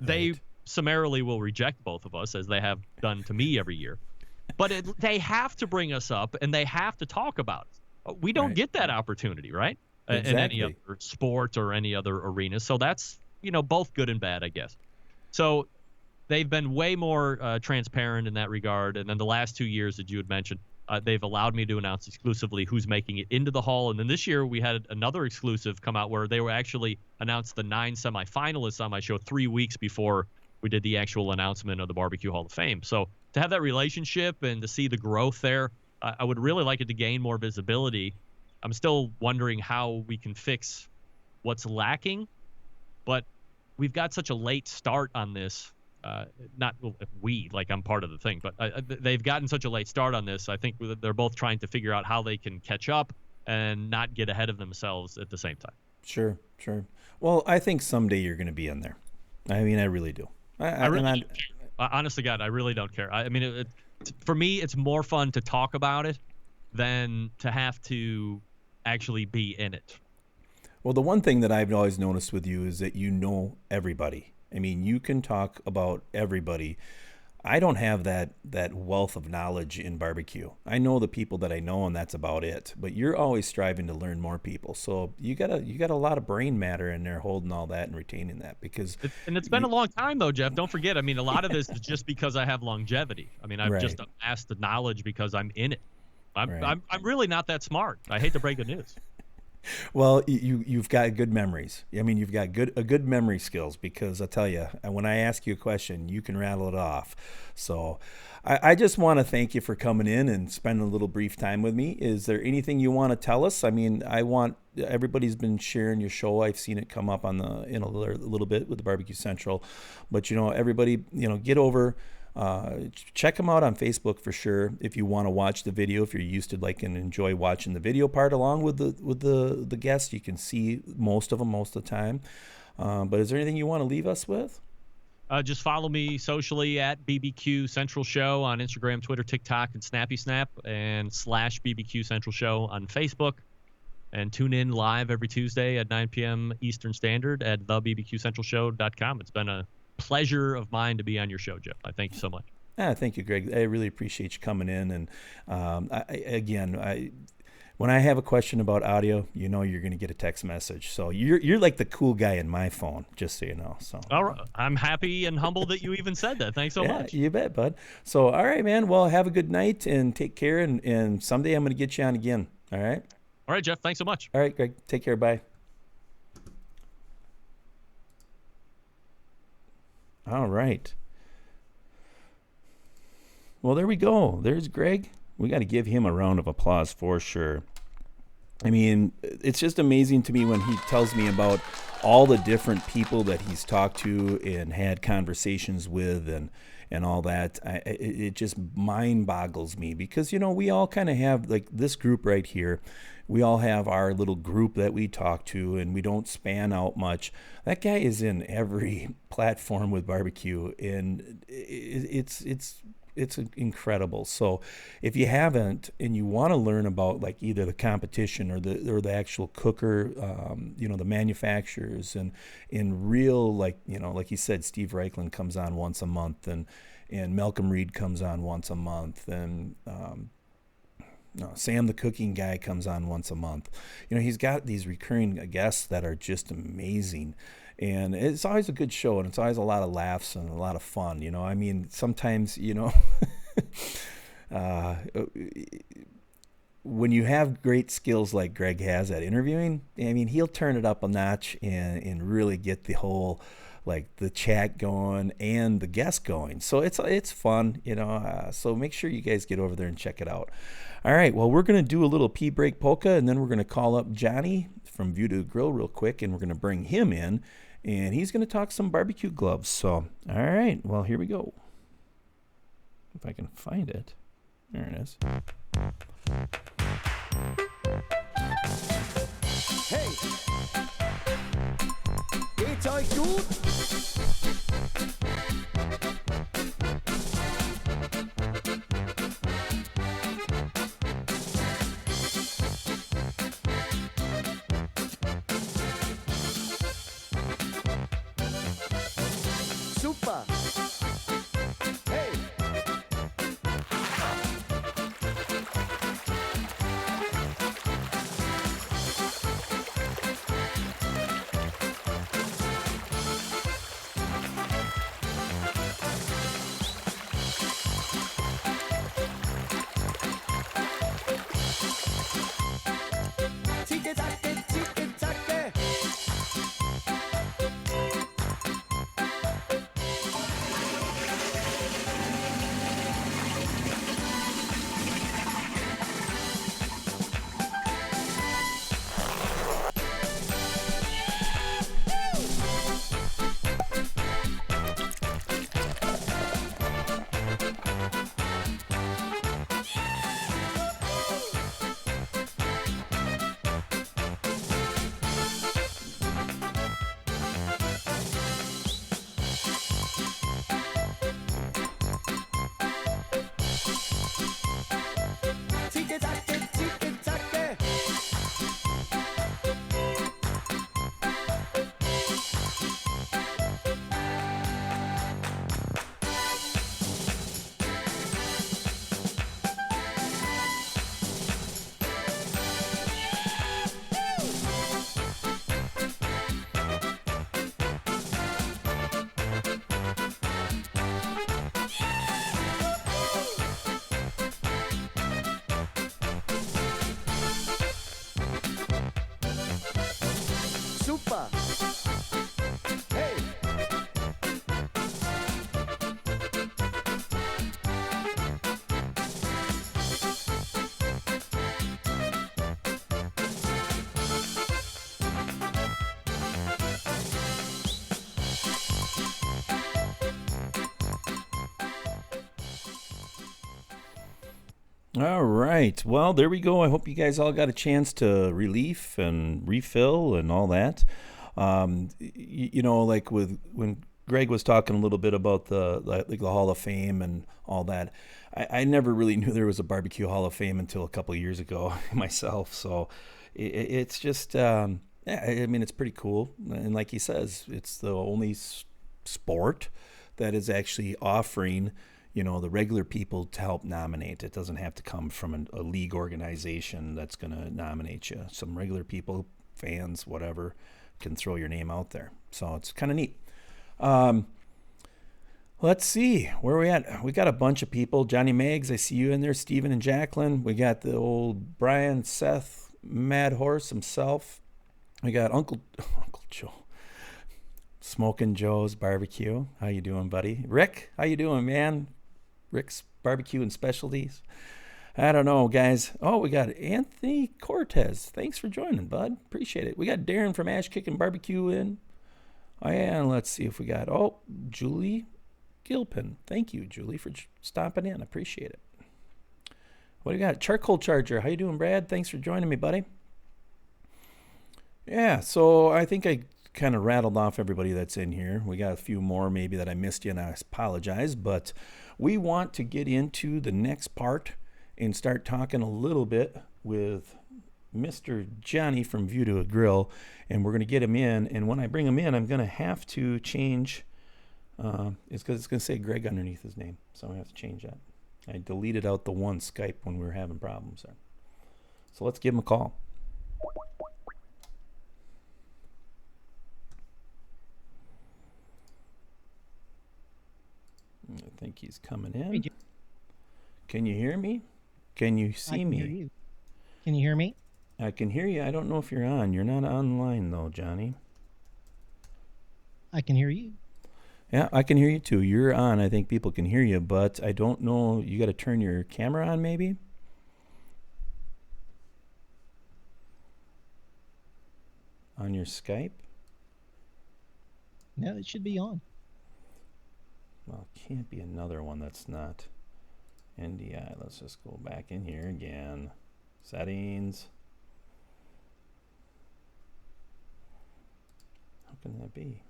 They summarily will reject both of us, as they have done to me every year. But they have to bring us up, and they have to talk about it. We don't get that opportunity, right? Exactly. In any other sport or any other arena. So that's, both good and bad, I guess. So they've been way more transparent in that regard. And then the last 2 years that you had mentioned, they've allowed me to announce exclusively who's making it into the hall. And then this year we had another exclusive come out where they were actually announced the 9 semifinalists on my show 3 weeks before we did the actual announcement of the Barbecue Hall of Fame. So to have that relationship and to see the growth there, I would really like it to gain more visibility. I'm still wondering how we can fix what's lacking, but we've got such a late start on this. Not we, like I'm part of the thing, but they've gotten such a late start on this. I think they're both trying to figure out how they can catch up and not get ahead of themselves at the same time. Sure. Well, I think someday you're going to be in there. I mean, I really do. Honest to God, I really don't care. I mean, for me, it's more fun to talk about it than to have to actually be in it. Well, the one thing that I've always noticed with you is that you know everybody. I mean, you can talk about everybody. I don't have that wealth of knowledge in barbecue. I know the people that I know, and that's about it. But you're always striving to learn more people. So you got a lot of brain matter in there holding all that and retaining that, because it's been a long time though, Jeff. Don't forget. I mean, a lot of this is just because I have longevity. I mean, I've just amassed the knowledge because I'm in it. I'm really not that smart. I hate to break the news. Well, you've got good memories. I mean, you've got a good memory skills because I tell you, when I ask you a question, you can rattle it off. So, I just want to thank you for coming in and spending a little brief time with me. Is there anything you want to tell us? I mean, everybody's been sharing your show. I've seen it come up on a little bit with the BBQ Central, but everybody, get over. Check them out on Facebook for sure. If you want to watch the video, if you're used to and enjoy watching the video part along with the guests, you can see most of them most of the time. But is there anything you want to leave us with? Just follow me socially at BBQ Central Show on Instagram, Twitter, TikTok, and Snappy Snap, and /BBQ Central Show on Facebook. And tune in live every Tuesday at 9 p.m. Eastern Standard at thebbqcentralshow.com. It's been a pleasure of mine to be on your show, Jeff. I thank you so much. Thank you, Greg. I really appreciate you coming in. And when I have a question about audio, you're going to get a text message. So you're like the cool guy in my phone, just so you know. So all right. I'm happy and humbled that you even said that. Thanks so much. You bet, bud. So all right, man. Well, have a good night and take care. And someday I'm going to get you on again. All right. All right, Jeff. Thanks so much. All right, Greg. Take care. Bye. All right. Well, there we go. There's Greg. We got to give him a round of applause for sure. I mean, it's just amazing to me when he tells me about all the different people that he's talked to and had conversations with and all that. It just mind boggles me because, we all kind of have like this group right here. We all have our little group that we talk to and we don't span out much. That guy is in every platform with barbecue and it's incredible. So if you haven't and you want to learn about like either the competition or the actual cooker, the manufacturers and in real, like he said, Steve Reichland comes on once a month and Malcolm Reed comes on once a month and, Sam the cooking guy comes on once a month. He's got these recurring guests that are just amazing. And it's always a good show, and it's always a lot of laughs and a lot of fun. I mean, sometimes, when you have great skills like Greg has at interviewing, I mean, he'll turn it up a notch and really get the whole, like the chat going and the guest going. So it's fun, so make sure you guys get over there and check it out. All right, well, we're going to do a little pee break polka, and then we're going to call up Johnny from View to the Grill real quick, and we're going to bring him in, and he's going to talk some barbecue gloves. So, all right, well, here we go. If I can find it. There it is. Hey! Geht's euch gut? Super! Hey! super. Hey. All right. Well, there we go. I hope you guys all got a chance to relief and refill and all that. Like when Greg was talking a little bit about the Hall of Fame and all that, I never really knew there was a barbecue Hall of Fame until a couple of years ago myself. So it's just, yeah, I mean, it's pretty cool. And like he says, it's the only sport that is actually offering the regular people to help nominate. It doesn't have to come from a league organization that's going to nominate you. Some regular people, fans, whatever, can throw your name out there. So it's kind of neat. Let's see. Where are we at? We got a bunch of people. Johnny Meggs, I see you in there. Steven and Jacqueline. We got the old Brian, Seth, Mad Horse himself. We got Uncle Joe. Smoking Joe's Barbecue. How you doing, buddy? Rick, how you doing, man? Rick's Barbecue and Specialties. I don't know, guys. Oh, we got Anthony Cortez. Thanks for joining, bud. Appreciate it. We got Darren from Ash Kickin' Barbecue in. Oh, yeah, and let's see if we got, Julie Gilpin. Thank you, Julie, for stopping in. Appreciate it. What do you got? Charcoal Charger. How you doing, Brad? Thanks for joining me, buddy. Yeah, so I think I kind of rattled off everybody that's in here. We got a few more maybe that I missed you, and I apologize, but we want to get into the next part and start talking a little bit with Mr. Johnny from View to a Grill, and we're going to get him in, and when I bring him in, I'm going to have to change, it's because it's going to say Greg underneath his name, so I have to change that. I deleted out the one Skype when we were having problems there. So let's give him a call. I think he's coming in. Can you hear me? Can you see me? Hear you. Can you hear me? I can hear you. I don't know if you're on. You're not online, though, Johnny. I can hear you. Yeah, I can hear you, too. You're on. I think people can hear you, but I don't know. You got to turn your camera on, maybe? On your Skype? No, it should be on. Well, it can't be another one that's not NDI. Let's just go back in here again. Settings. How can that be?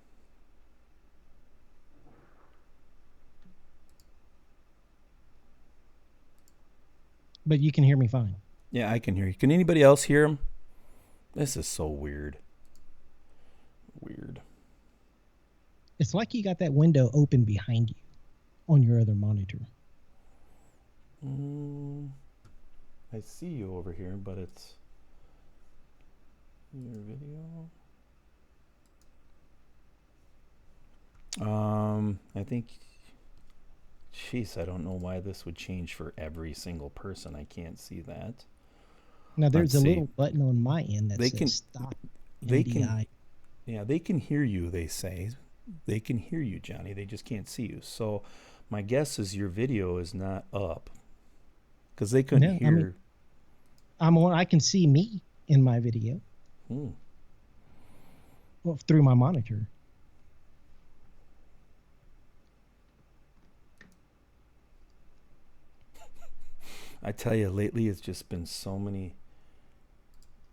But you can hear me fine. Yeah, I can hear you. Can anybody else hear him? This is so weird. Weird. It's like you got that window open behind you on your other monitor. I see you over here, but it's your video. I think, jeez, I don't know why this would change for every single person. I can't see that. Now there's a little button on my end that they says can, stop they NDI. can, yeah, they can hear you, they say. They can hear you, Johnny. They just can't see you. So my guess is your video is not up because they couldn't hear. I mean, I can see me in my video. Well, through my monitor. I tell you, lately it's just been so many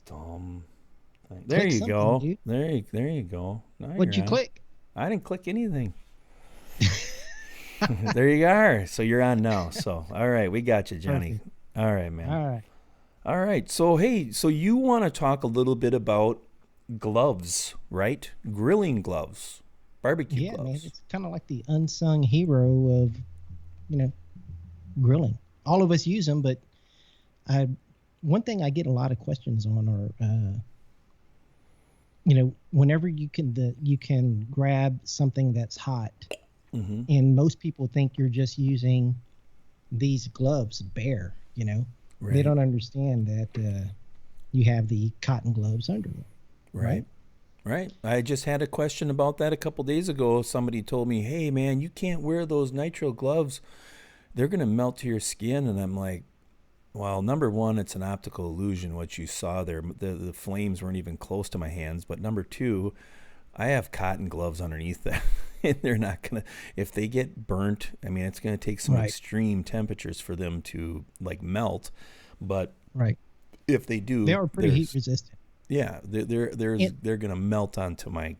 dumb things. There you go. Dude. There you go. Now What'd you click? I didn't click anything. There you are. So you're on now. So, all right, we got you, Johnny. Perfect. All right, man. All right. All right. So, hey, so you want to talk a little bit about gloves, right? Grilling gloves, barbecue gloves. Yeah, man, it's kind of like the unsung hero of, grilling. All of us use them, but one thing I get a lot of questions on are, whenever you can grab something that's hot, and most people think you're just using these gloves bare, Right. They don't understand that you have the cotton gloves under them. Right. Right. I just had a question about that a couple days ago. Somebody told me, "Hey, man, you can't wear those nitrile gloves. They're going to melt to your skin." And I'm like, well, number one, it's an optical illusion. What you saw there, the flames weren't even close to my hands. But number two, I have cotton gloves underneath that. And they're not going to, if they get burnt, I mean, it's going to take some extreme temperatures for them to like melt. But if they do, they are pretty heat resistant. Yeah, they're going to melt onto my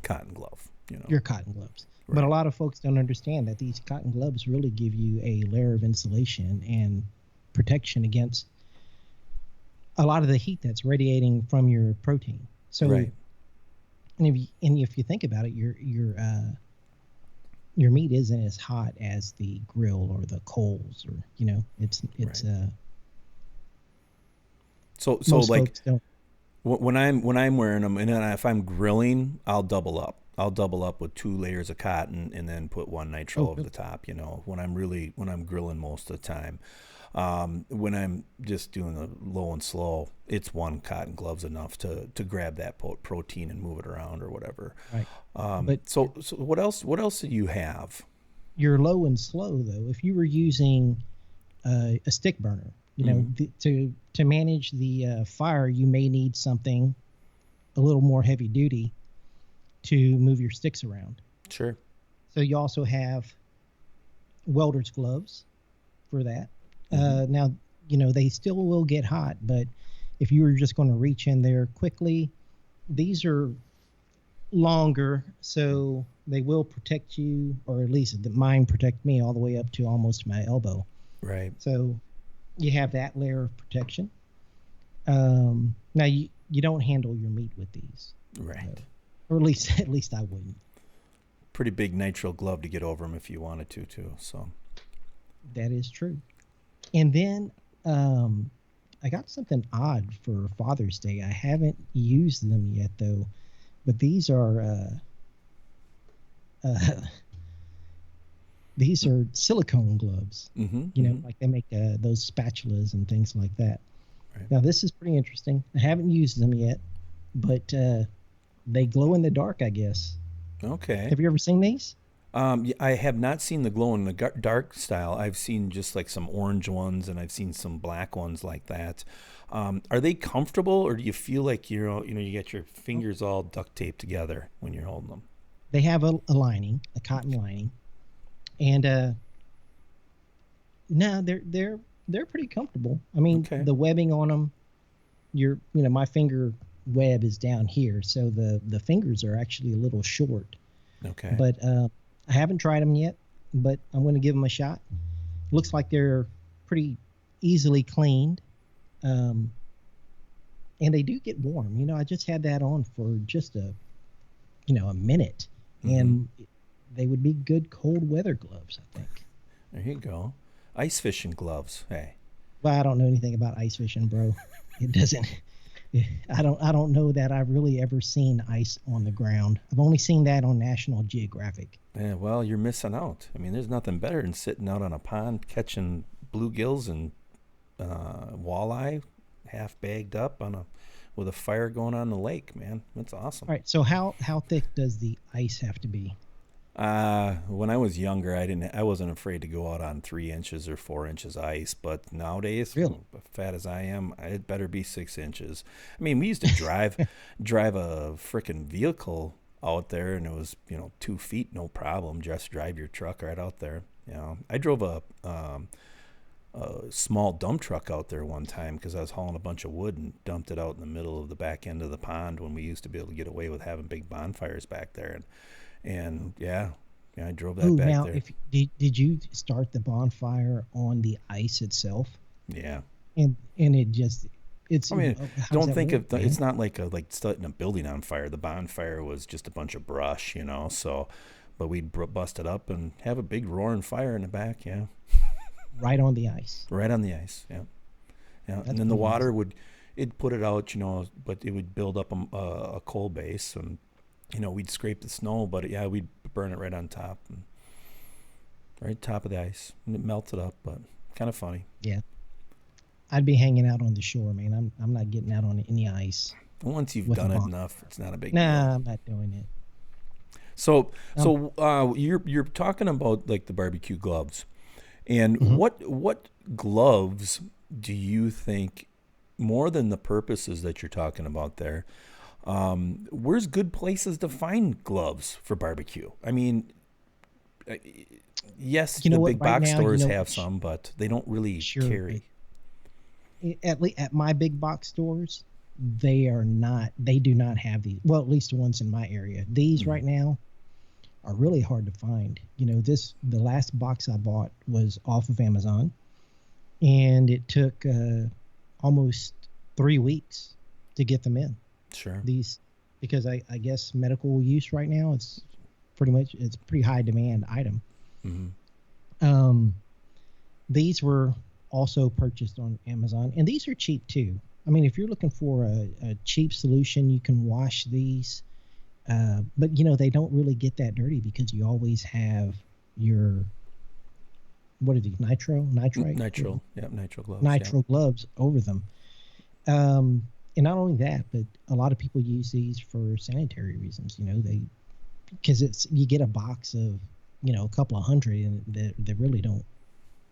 cotton glove. Your cotton gloves. Right. But a lot of folks don't understand that these cotton gloves really give you a layer of insulation and protection against a lot of the heat that's radiating from your protein. So, and if you think about it, your meat isn't as hot as the grill or the coals, or it's So like when I'm wearing them, and then if I'm grilling, I'll double up. I'll double up with 2 layers of cotton and then put one nitrile over the top. When I'm grilling most of the time. When I'm just doing the low and slow, it's one cotton glove's enough to grab that protein and move it around or whatever. Right. But so what else do you have? Your low and slow though, if you were using a stick burner. To manage the fire, you may need something a little more heavy duty to move your sticks around. Sure. So you also have welder's gloves for that. Now, they still will get hot, but if you were just going to reach in there quickly, these are longer, so they will protect you, or at least mine protect me all the way up to almost my elbow. Right. So you have that layer of protection. Now you don't handle your meat with these, right? Or at least I wouldn't. Pretty big nitrile glove to get over them if you wanted to, too. So that is true. And then I got something odd for Father's Day. I haven't used them yet though, but these are silicone gloves. Like they make those spatulas and things like that. Right. Now this is pretty interesting. I haven't used them yet, but they glow in the dark, I guess. Okay. Have you ever seen these? I have not seen the glow in the dark style. I've seen just like some orange ones, and I've seen some black ones like that. Are they comfortable, or do you feel like you get your fingers all duct taped together when you're holding them? They have a lining, a cotton lining. And no, they're pretty comfortable. I mean, the webbing on them, my finger web is down here, so the fingers are actually a little short. Okay. But I haven't tried them yet, but I'm going to give them a shot. Looks like they're pretty easily cleaned, and they do get warm. I just had that on for just a minute, and they would be good cold weather gloves, I think. There you go. Ice fishing gloves. Hey. Well, I don't know anything about ice fishing, bro. It doesn't. I don't know that I've really ever seen ice on the ground. I've only seen that on National Geographic. Yeah, well, you're missing out. I mean, there's nothing better than sitting out on a pond catching bluegills and walleye, half bagged up with a fire going on in the lake, man. That's awesome. All right. So how thick does the ice have to be? When I was younger, I wasn't afraid to go out on 3 inches or 4 inches ice, but nowadays, really? Fat as I am, it better be 6 inches. I mean, we used to drive a frickin' vehicle out there, and it was 2 feet, no problem. Just drive your truck right out there. I drove a small dump truck out there one time because I was hauling a bunch of wood and dumped it out in the middle of the back end of the pond when we used to be able to get away with having big bonfires back there. And yeah, I drove that back now, there. Did you start the bonfire on the ice itself? Yeah. And it's. I mean, don't think of it's not like setting a building on fire. The bonfire was just a bunch of brush, So, but we'd bust it up and have a big roaring fire in the back. Yeah. Right on the ice. Right on the ice. Yeah. Yeah. And then the water it'd put it out, but it would build up a coal base and. We'd scrape the snow, but yeah, we'd burn it right on top, right top of the ice, and it melted up, but kind of funny. Yeah, I'd be hanging out on the shore, man. I'm not getting out on any ice. Once you've done it enough, it's not a big deal. Nah, I'm not doing it. So you're talking about like the barbecue gloves, and what gloves do you think, more than the purposes that you're talking about there, where's good places to find gloves for barbecue? I mean, yes, the big box stores have some, but they don't really carry. At my big box stores, they do not have these. Well, at least the ones in my area. These right now are really hard to find. The last box I bought was off of Amazon, and it took almost 3 weeks to get them in. Sure. Because I guess medical use right now, it's pretty high demand item. Mm-hmm. These were also purchased on Amazon, and these are cheap too. I mean, if you're looking for a cheap solution, you can wash these. But they don't really get that dirty because you always have your, what are these, nitrite? Nitrile gloves. Nitrile gloves over them. And not only that, but a lot of people use these for sanitary reasons. Because you get a box of, a couple of hundred, and they really don't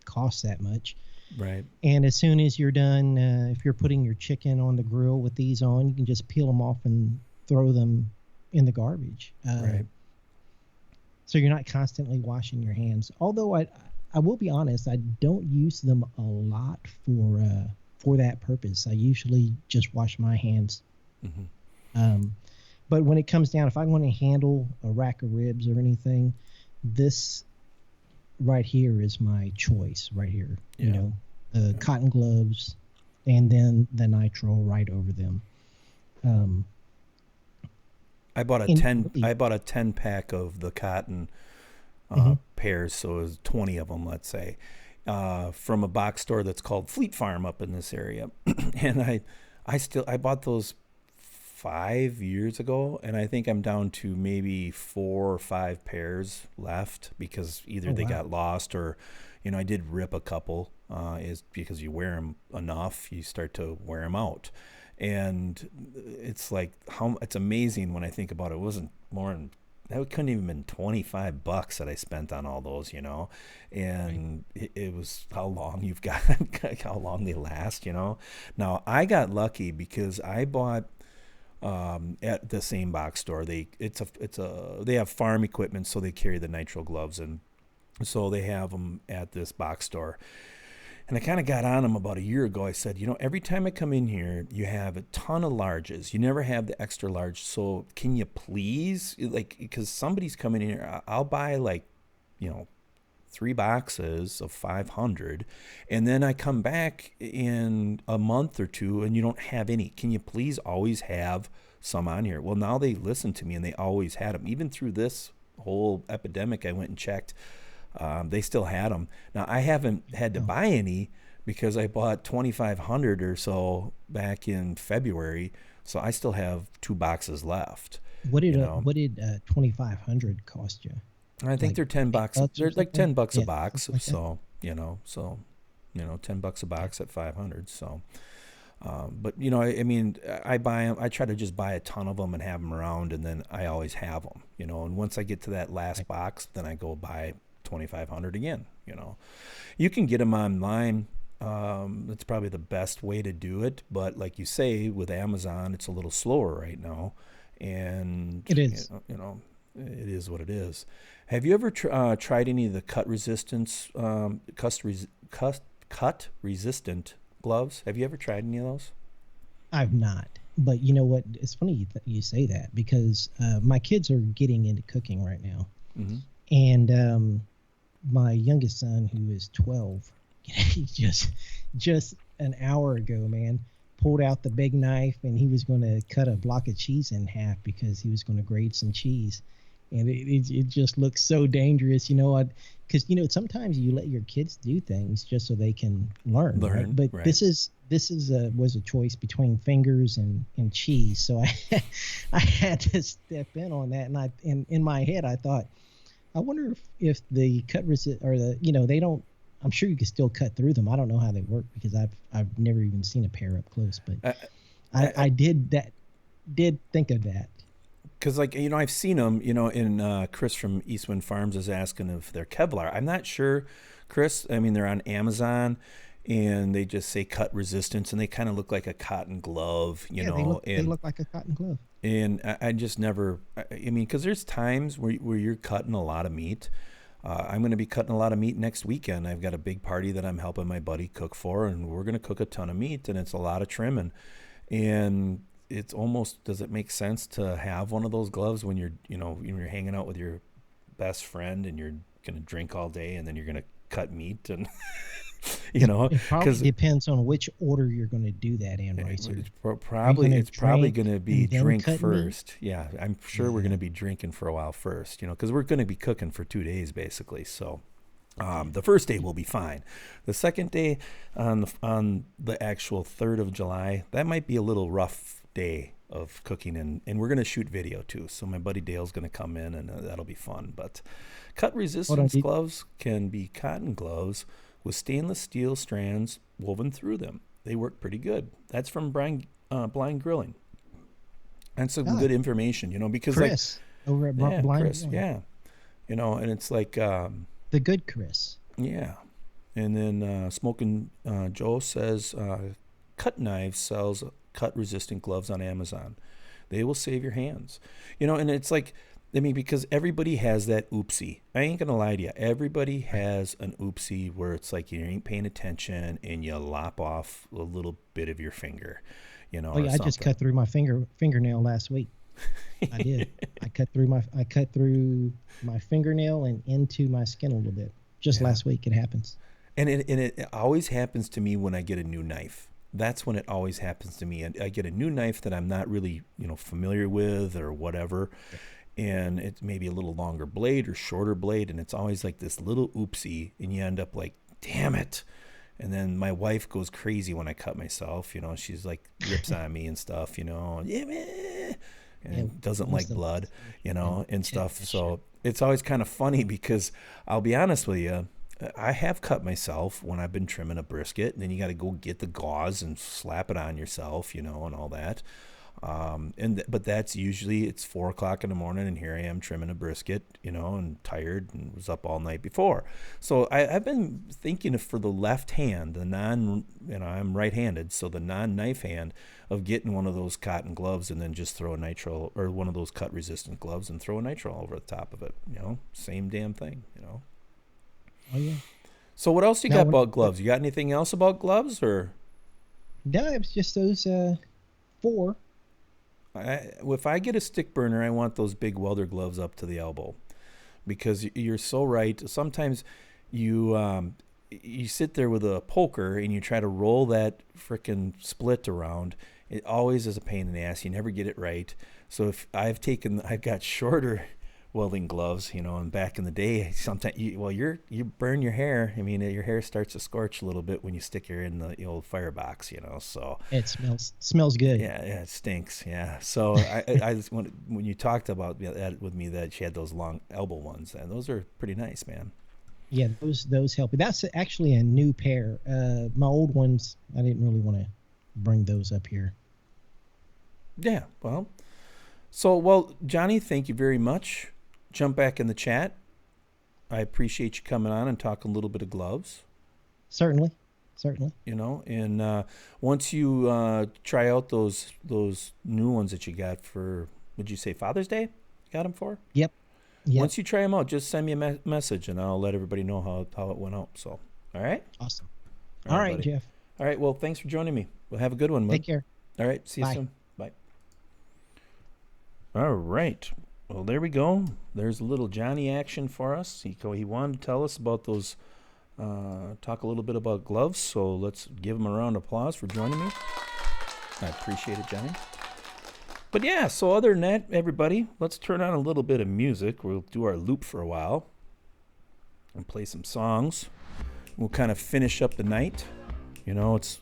cost that much. Right. And as soon as you're done, if you're putting your chicken on the grill with these on, you can just peel them off and throw them in the garbage. Right. So you're not constantly washing your hands. Although I will be honest, I don't use them a lot for that purpose. I usually just wash my hands. Mm-hmm. But when it comes down, if I want to handle a rack of ribs or anything, this right here is my choice right here. Yeah. The cotton gloves, and then the nitrile right over them. I bought a 10 pack of the cotton pairs, so it was 20 of them, let's say, from a box store that's called Fleet Farm up in this area. And I bought those 5 years ago, and I think I'm down to maybe 4 or 5 pairs left, because either they got lost or, I did rip a couple, is because you wear them enough, you start to wear them out. And it's like, it's amazing when I think about it. It wasn't more than, that couldn't even been $25 that I spent on all those, and it was how long you've got, how long they last, Now I got lucky because I bought at the same box store. They have farm equipment, so they carry the nitrile gloves, and so they have them at this box store. And I kind of got on them about a year ago. I said, every time I come in here, you have a ton of larges. You never have the extra large. So can you please, because somebody's coming in here, I'll buy 3 boxes of 500. And then I come back in a month or two and you don't have any. Can you please always have some on here? Well, now they listen to me, and they always had them. Even through this whole epidemic, I went and checked. They still had them. Now, I haven't had to buy any because I bought 2,500 or so back in February, so I still have 2 boxes left. What did 2,500 cost you? I think they're $10. They're like $10 a box. Like so $10 a box at 500. So, but I mean, I buy them. I try to just buy a ton of them and have them around, and then I always have them. And once I get to that last box, then I go buy 2,500 again. You can get them online. That's probably the best way to do it, but like you say, with Amazon, it's a little slower right now, and it is. It is what it is. Have you ever tried any of the cut resistant gloves? Have you ever tried any of those? I've not. But you know what? It's funny you say that, because my kids are getting into cooking right now. Mm-hmm. And my youngest son, who is 12, he just an hour ago, man, pulled out the big knife, and he was going to cut a block of cheese in half because he was going to grate some cheese. And it just looks so dangerous, because sometimes you let your kids do things just so they can learn. Right? But right. this was a choice between fingers and cheese, so I had to step in on that. And in my head I thought, I wonder if the cut resist, or they don't. I'm sure you can still cut through them. I don't know how they work because I've never even seen a pair up close. But I did that. did think of that. Because, like, I've seen them, and Chris from Eastwind Farms is asking if they're Kevlar. I'm not sure, Chris. I mean, they're on Amazon, and they just say cut resistance, and they kind of look like a cotton glove, They look like a cotton glove. And I just never, because there's times where you're cutting a lot of meat. I'm going to be cutting a lot of meat next weekend. I've got a big party that I'm helping my buddy cook for, and we're going to cook a ton of meat, and it's a lot of trimming. And it's almost, does it make sense to have one of those gloves when you're hanging out with your best friend and you're going to drink all day and then you're going to cut meat and it probably depends on which order you're going to do that in, right? It's probably going to be drink first. Meat? Yeah, I'm sure we're going to be drinking for a while first, because we're going to be cooking for 2 days basically. So the first day will be fine. The second day on the actual 3rd of July, that might be a little rough day of cooking, and we're going to shoot video too. So my buddy Dale's going to come in, and that'll be fun. But cut resistance gloves can be cotton gloves with stainless steel strands woven through them. They work pretty good. That's from Blind Grilling. And some good information, because Chris over at Blind Chris, Grilling. yeah, and it's like the good Chris. Yeah, and then Smoking Joe says Cut Knives sells cut resistant gloves on Amazon. They will save your hands, and it's like, because everybody has that oopsie. I ain't gonna lie to you. Everybody has an oopsie where it's like you ain't paying attention and you lop off a little bit of your finger, Oh yeah, I just cut through my fingernail last week. I did. I cut through my fingernail and into my skin a little bit. Just last week it happens. And it always happens to me when I get a new knife. That's when it always happens to me. And I get a new knife that I'm not really, familiar with or whatever. And it's maybe a little longer blade or shorter blade. And it's always like this little oopsie. And you end up like, damn it. And then my wife goes crazy when I cut myself. She's like rips on me and stuff, and doesn't like blood, and stuff. So it's always kind of funny because I'll be honest with you. I have cut myself when I've been trimming a brisket, and then you got to go get the gauze and slap it on yourself, and all that. But that's usually it's 4:00 in the morning, and here I am trimming a brisket, and tired and was up all night before. So I've been thinking for the left hand, the I'm right-handed, so the non-knife hand of getting one of those cotton gloves and then just throw a nitrile, or one of those cut-resistant gloves and throw a nitrile over the top of it. Same damn thing. Oh yeah. So what else you got about gloves? You got anything else about gloves, or? No, it was just those 4. If I get a stick burner, I want those big welder gloves up to the elbow, because you're so right. Sometimes you sit there with a poker and you try to roll that frickin' split around. It always is a pain in the ass. You never get it right. So if I've got shorter welding gloves, and back in the day, sometimes you burn your hair. I mean, your hair starts to scorch a little bit when you stick your in the old firebox, so it smells good. Yeah, it stinks. Yeah. So I when you talked about that with me, that she had those long elbow ones, and those are pretty nice, man. Yeah, those help. That's actually a new pair. My old ones, I didn't really want to bring those up here. Yeah. Well, Johnny, thank you very much. Jump back in the chat. I appreciate you coming on and talking a little bit of gloves. Certainly. And once you try out those new ones that you got for, would you say Father's Day? You got them for? Yep. Once you try them out, just send me a message and I'll let everybody know how it went out. So, all right? Awesome. All right, Jeff. All right. Well, thanks for joining me. Well, have a good one, man. Take care. All right. See you Bye. soon. Bye. All right. Well, there we go. There's a little Johnny action for us. He wanted to tell us about those, talk a little bit about gloves. So let's give him a round of applause for joining me. I appreciate it, Johnny. But yeah, so other than that, everybody, let's turn on a little bit of music. We'll do our loop for a while and play some songs. We'll kind of finish up the night. It's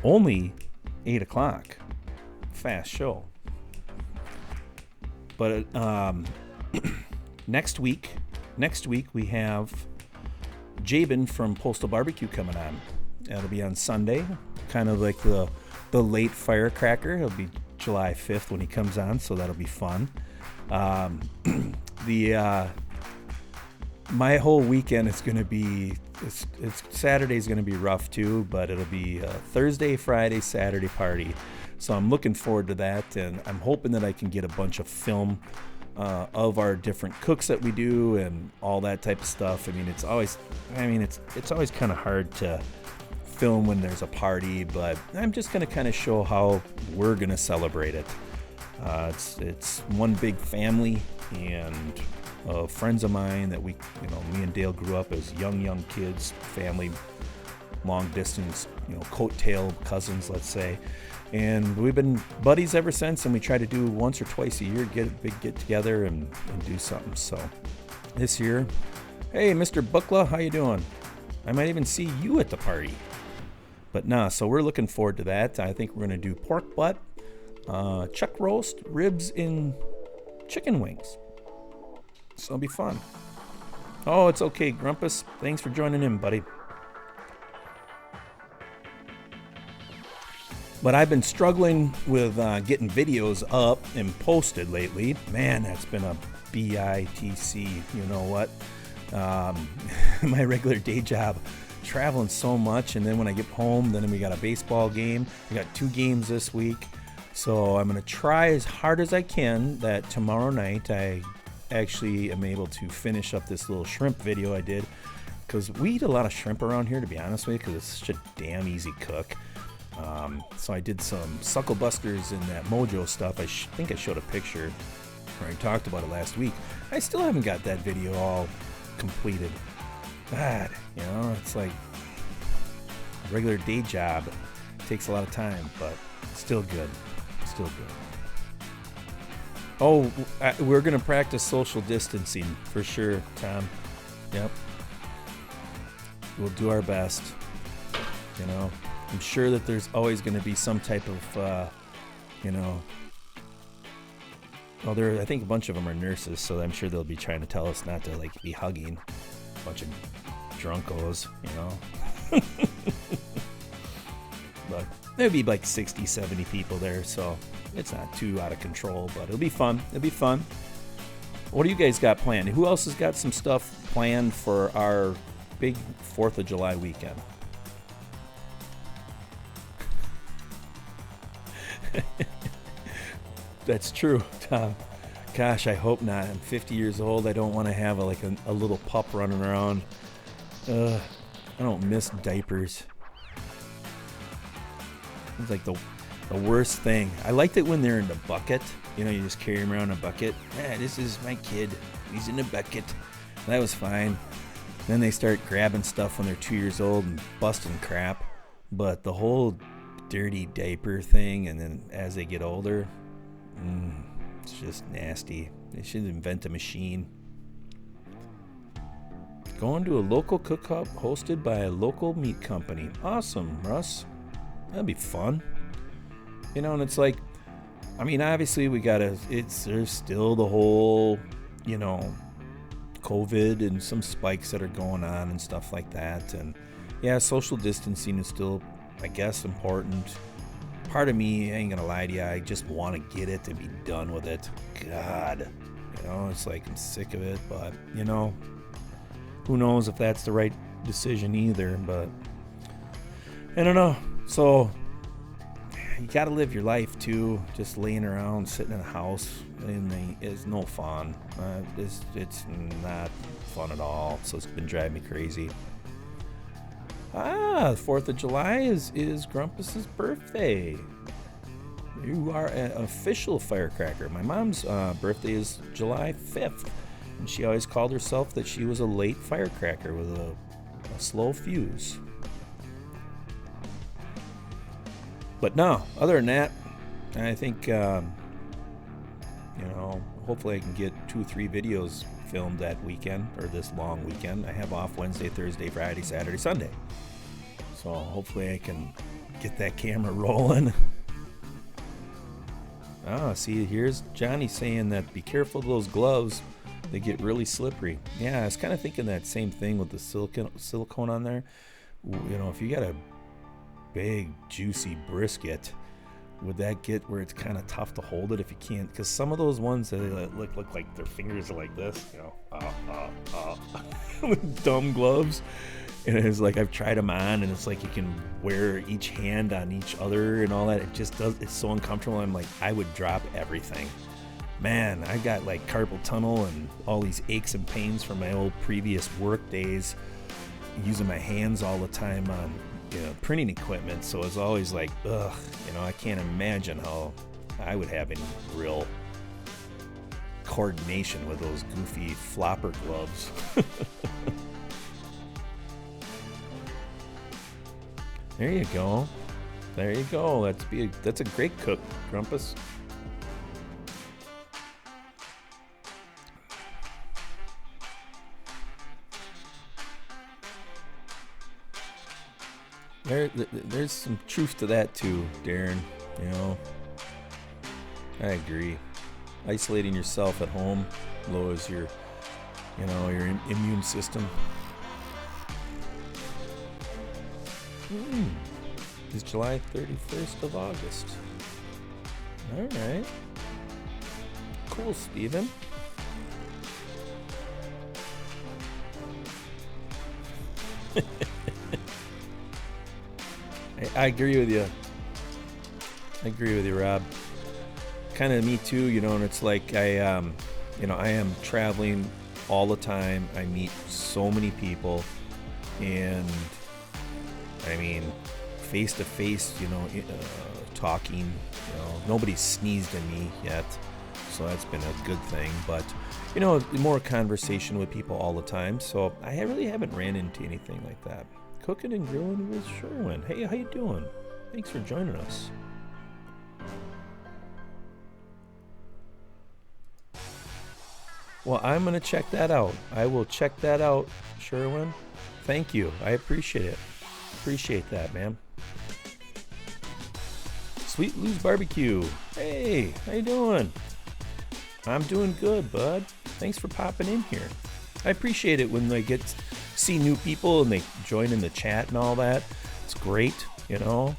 only 8 o'clock. Fast show. But next week we have Jabin from Postal Barbecue coming on. That'll be on Sunday, kind of like the late firecracker. He'll be July 5th when he comes on, so that'll be fun. My whole weekend is going to be, it's Saturday's going to be rough too, but it'll be a Thursday, Friday, Saturday party. So I'm looking forward to that, and I'm hoping that I can get a bunch of film of our different cooks that we do and all that type of stuff. I mean, it's always kind of hard to film when there's a party, but I'm just going to kind of show how we're going to celebrate it. It's one big family, and friends of mine that me and Dale grew up as young kids, family, long distance, coattail cousins, let's say. And we've been buddies ever since, and we try to do once or twice a year, get a big get together and do something. So this year, hey, Mr. Buckla, how you doing? I might even see you at the party. But so we're looking forward to that. I think we're going to do pork butt, chuck roast, ribs, and chicken wings. So it'll be fun. Oh, it's okay, Grumpus. Thanks for joining in, buddy. But I've been struggling with getting videos up and posted lately. Man, that's been a BITC, you know what? My regular day job, traveling so much, and then when I get home, then we got a baseball game. I got 2 games this week. So I'm going to try as hard as I can that tomorrow night I actually am able to finish up this little shrimp video I did. Because we eat a lot of shrimp around here, to be honest with you, because it's such a damn easy cook. So I did some suckle busters and that mojo stuff. I think I showed a picture, or I talked about it last week. I still haven't got that video all completed. God, it's like a regular day job. It takes a lot of time, but still good. Still good. Oh, we're going to practice social distancing for sure, Tom. Yep. We'll do our best. I'm sure that there's always going to be some type of, well, I think a bunch of them are nurses, so I'm sure they'll be trying to tell us not to, be hugging a bunch of drunkos, But there'll be 60, 70 people there, so it's not too out of control, but it'll be fun. It'll be fun. What do you guys got planned? Who else has got some stuff planned for our big 4th of July weekend? That's true, Tom. Gosh, I hope not. I'm 50 years old. I don't want to have a little pup running around. I don't miss diapers. It's like the worst thing. I liked it when they're in the bucket. You just carry them around in a bucket. This is my kid. He's in a bucket. That was fine. Then they start grabbing stuff when they're 2 years old and busting crap. But the whole dirty diaper thing, and then as they get older, it's just nasty. They should invent a machine. Going to a local cook-up hosted by a local meat company. Awesome, Russ. That'd be fun. And it's obviously there's still the whole, COVID and some spikes that are going on and stuff like that. And yeah, social distancing is still, I guess, important. Part of me, I ain't gonna lie to you, I just want to get it and be done with it. God, it's I'm sick of it, but who knows if that's the right decision either, but I don't know. So you gotta live your life too. Just laying around, sitting in a house is no fun. It's not fun at all, so it's been driving me crazy. 4th of July is Grumpus's birthday. You are an official firecracker. My mom's birthday is July 5th, and she always called herself that she was a late firecracker with a slow fuse. But no, other than that, I think, hopefully I can get 2 or 3 videos filmed that weekend, or this long weekend. I have off Wednesday, Thursday, Friday, Saturday, Sunday. So hopefully I can get that camera rolling. See, here's Johnny saying that be careful of those gloves. They get really slippery. Yeah, I was kind of thinking that same thing with the silicone on there. If you got a big, juicy brisket, would that get where it's kind of tough to hold it if you can't? Because some of those ones that look like their fingers are like this, dumb gloves. And it's like I've tried them on, and it's like you can wear each hand on each other and all that. It just does. It's so uncomfortable. I'm like, I would drop everything. Man, I got like carpal tunnel and all these aches and pains from my old previous work days, using my hands all the time on printing equipment. So it's always like, ugh, I can't imagine how I would have any real coordination with those goofy flopper gloves. There you go. There you go. That's a great cook, Grumpus. There's some truth to that too, Darren. I agree. Isolating yourself at home lowers your immune system. It's July 31st of August. All right. Cool, Steven. I agree with you. Rob. Kind of me too, and it's like I am traveling all the time. I meet so many people, and I mean, face to face, talking, nobody's sneezed at me yet, so that's been a good thing. But, more conversation with people all the time, so I really haven't ran into anything like that. Cooking and grilling with Sherwin. Hey, how you doing? Thanks for joining us. Well, I'm going to check that out. I will check that out, Sherwin. Thank you. I appreciate it. Appreciate that, man. Sweet Lou's Barbecue. Hey, how you doing? I'm doing good, bud. Thanks for popping in here. I appreciate it when they see new people and they join in the chat and all that. It's great, And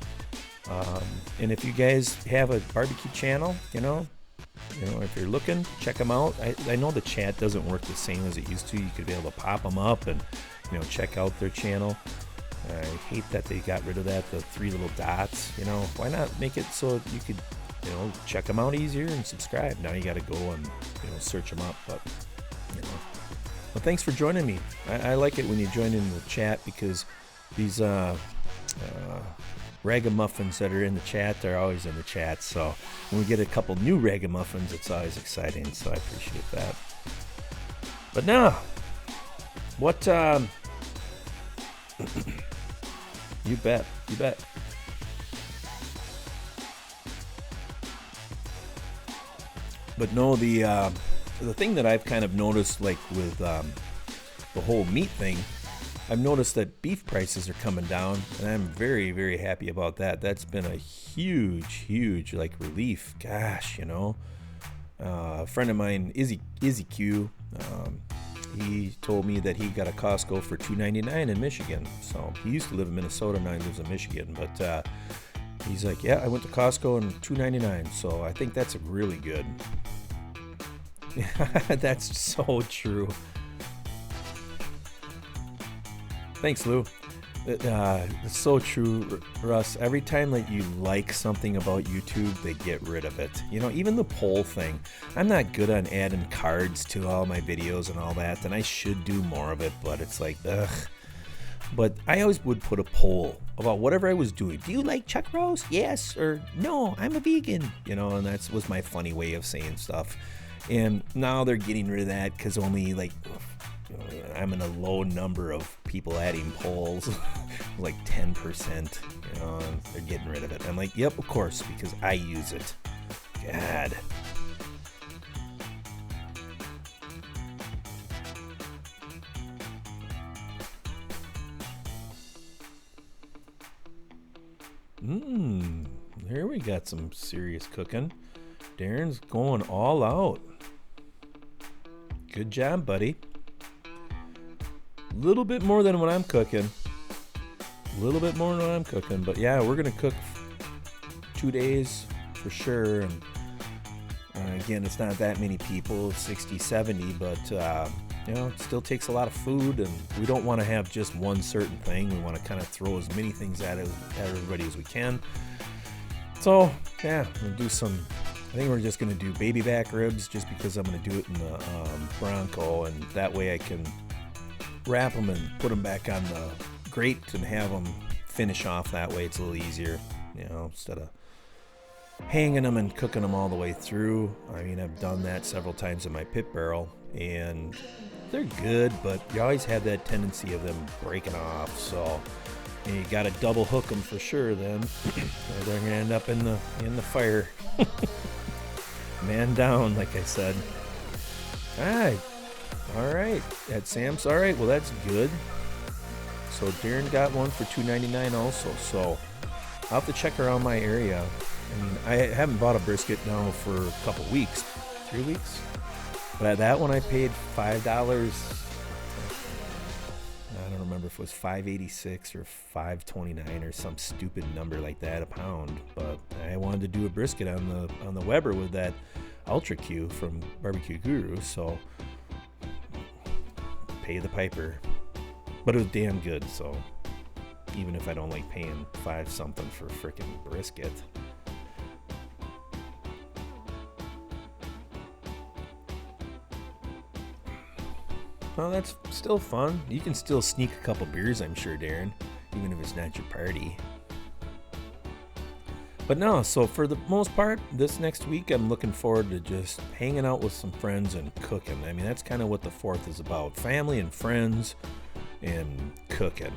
if you guys have a barbecue channel, if you're looking, check them out. I know the chat doesn't work the same as it used to. You could be able to pop them up and, check out their channel. I hate that they got rid of that, the 3 little dots. Why not make it so you could, check them out easier and subscribe? Now you got to go and, search them up. But, well, thanks for joining me. I like it when you join in the chat, because these ragamuffins that are in the chat, they're always in the chat. So when we get a couple new ragamuffins, it's always exciting. So I appreciate that. But now, what... You bet. But no, the thing that I've kind of noticed, like with the whole meat thing, I've noticed that beef prices are coming down, and I'm very, very happy about that. That's been a huge like relief. Gosh, a friend of mine, Izzy Q, he told me that he got a Costco for $2.99 in Michigan. So he used to live in Minnesota, now he lives in Michigan. But he's like, yeah, I went to Costco and $2.99. So I think that's really good. That's so true. Thanks, Lou. It's so true, Russ. Every time that you like something about YouTube, they get rid of it. Even the poll thing. I'm not good on adding cards to all my videos and all that, and I should do more of it, but it's like, ugh. But I always would put a poll about whatever I was doing. Do you like chuck roast? Yes or no, I'm a vegan. And that was my funny way of saying stuff. And now they're getting rid of that because only I'm in a low number of people adding polls, like 10%, and they're getting rid of it. I'm like, yep, of course, because I use it. God. Here we got some serious cooking. Darren's going all out. Good job, buddy. A little bit more than what I'm cooking. But yeah, we're going to cook 2 days, for sure. And again, it's not that many people, 60, 70, but it still takes a lot of food, and we don't want to have just one certain thing. We want to kind of throw as many things at everybody as we can. So, yeah, we'll do I think we're just going to do baby back ribs just because I'm going to do it in the Bronco, and that way I can wrap them and put them back on the grate and have them finish off that way. It's a little easier, instead of hanging them and cooking them all the way through. I mean, I've done that several times in my pit barrel, and they're good, but you always have that tendency of them breaking off. So you got to double hook them for sure. Then or they're gonna end up in the fire. Man down, like I said. All right. At Sam's. All right. Well, that's good. So Darren got one for $2.99 also. So I'll have to check around my area. I mean, I haven't bought a brisket now for a couple weeks, 3 weeks. But at that one, I paid $5. I don't remember if it was $5.86 or $5.29 or some stupid number like that a pound. But I wanted to do a brisket on the Weber with that Ultra Q from Barbecue Guru, so pay the piper. But it was damn good, so even if I don't like paying $5 something for frickin' brisket. Well, that's still fun. You can still sneak a couple beers, I'm sure, Darren, even if it's not your party. But no, so for the most part, this next week, I'm looking forward to just hanging out with some friends and cooking. I mean, that's kind of what the 4th is about. Family and friends and cooking.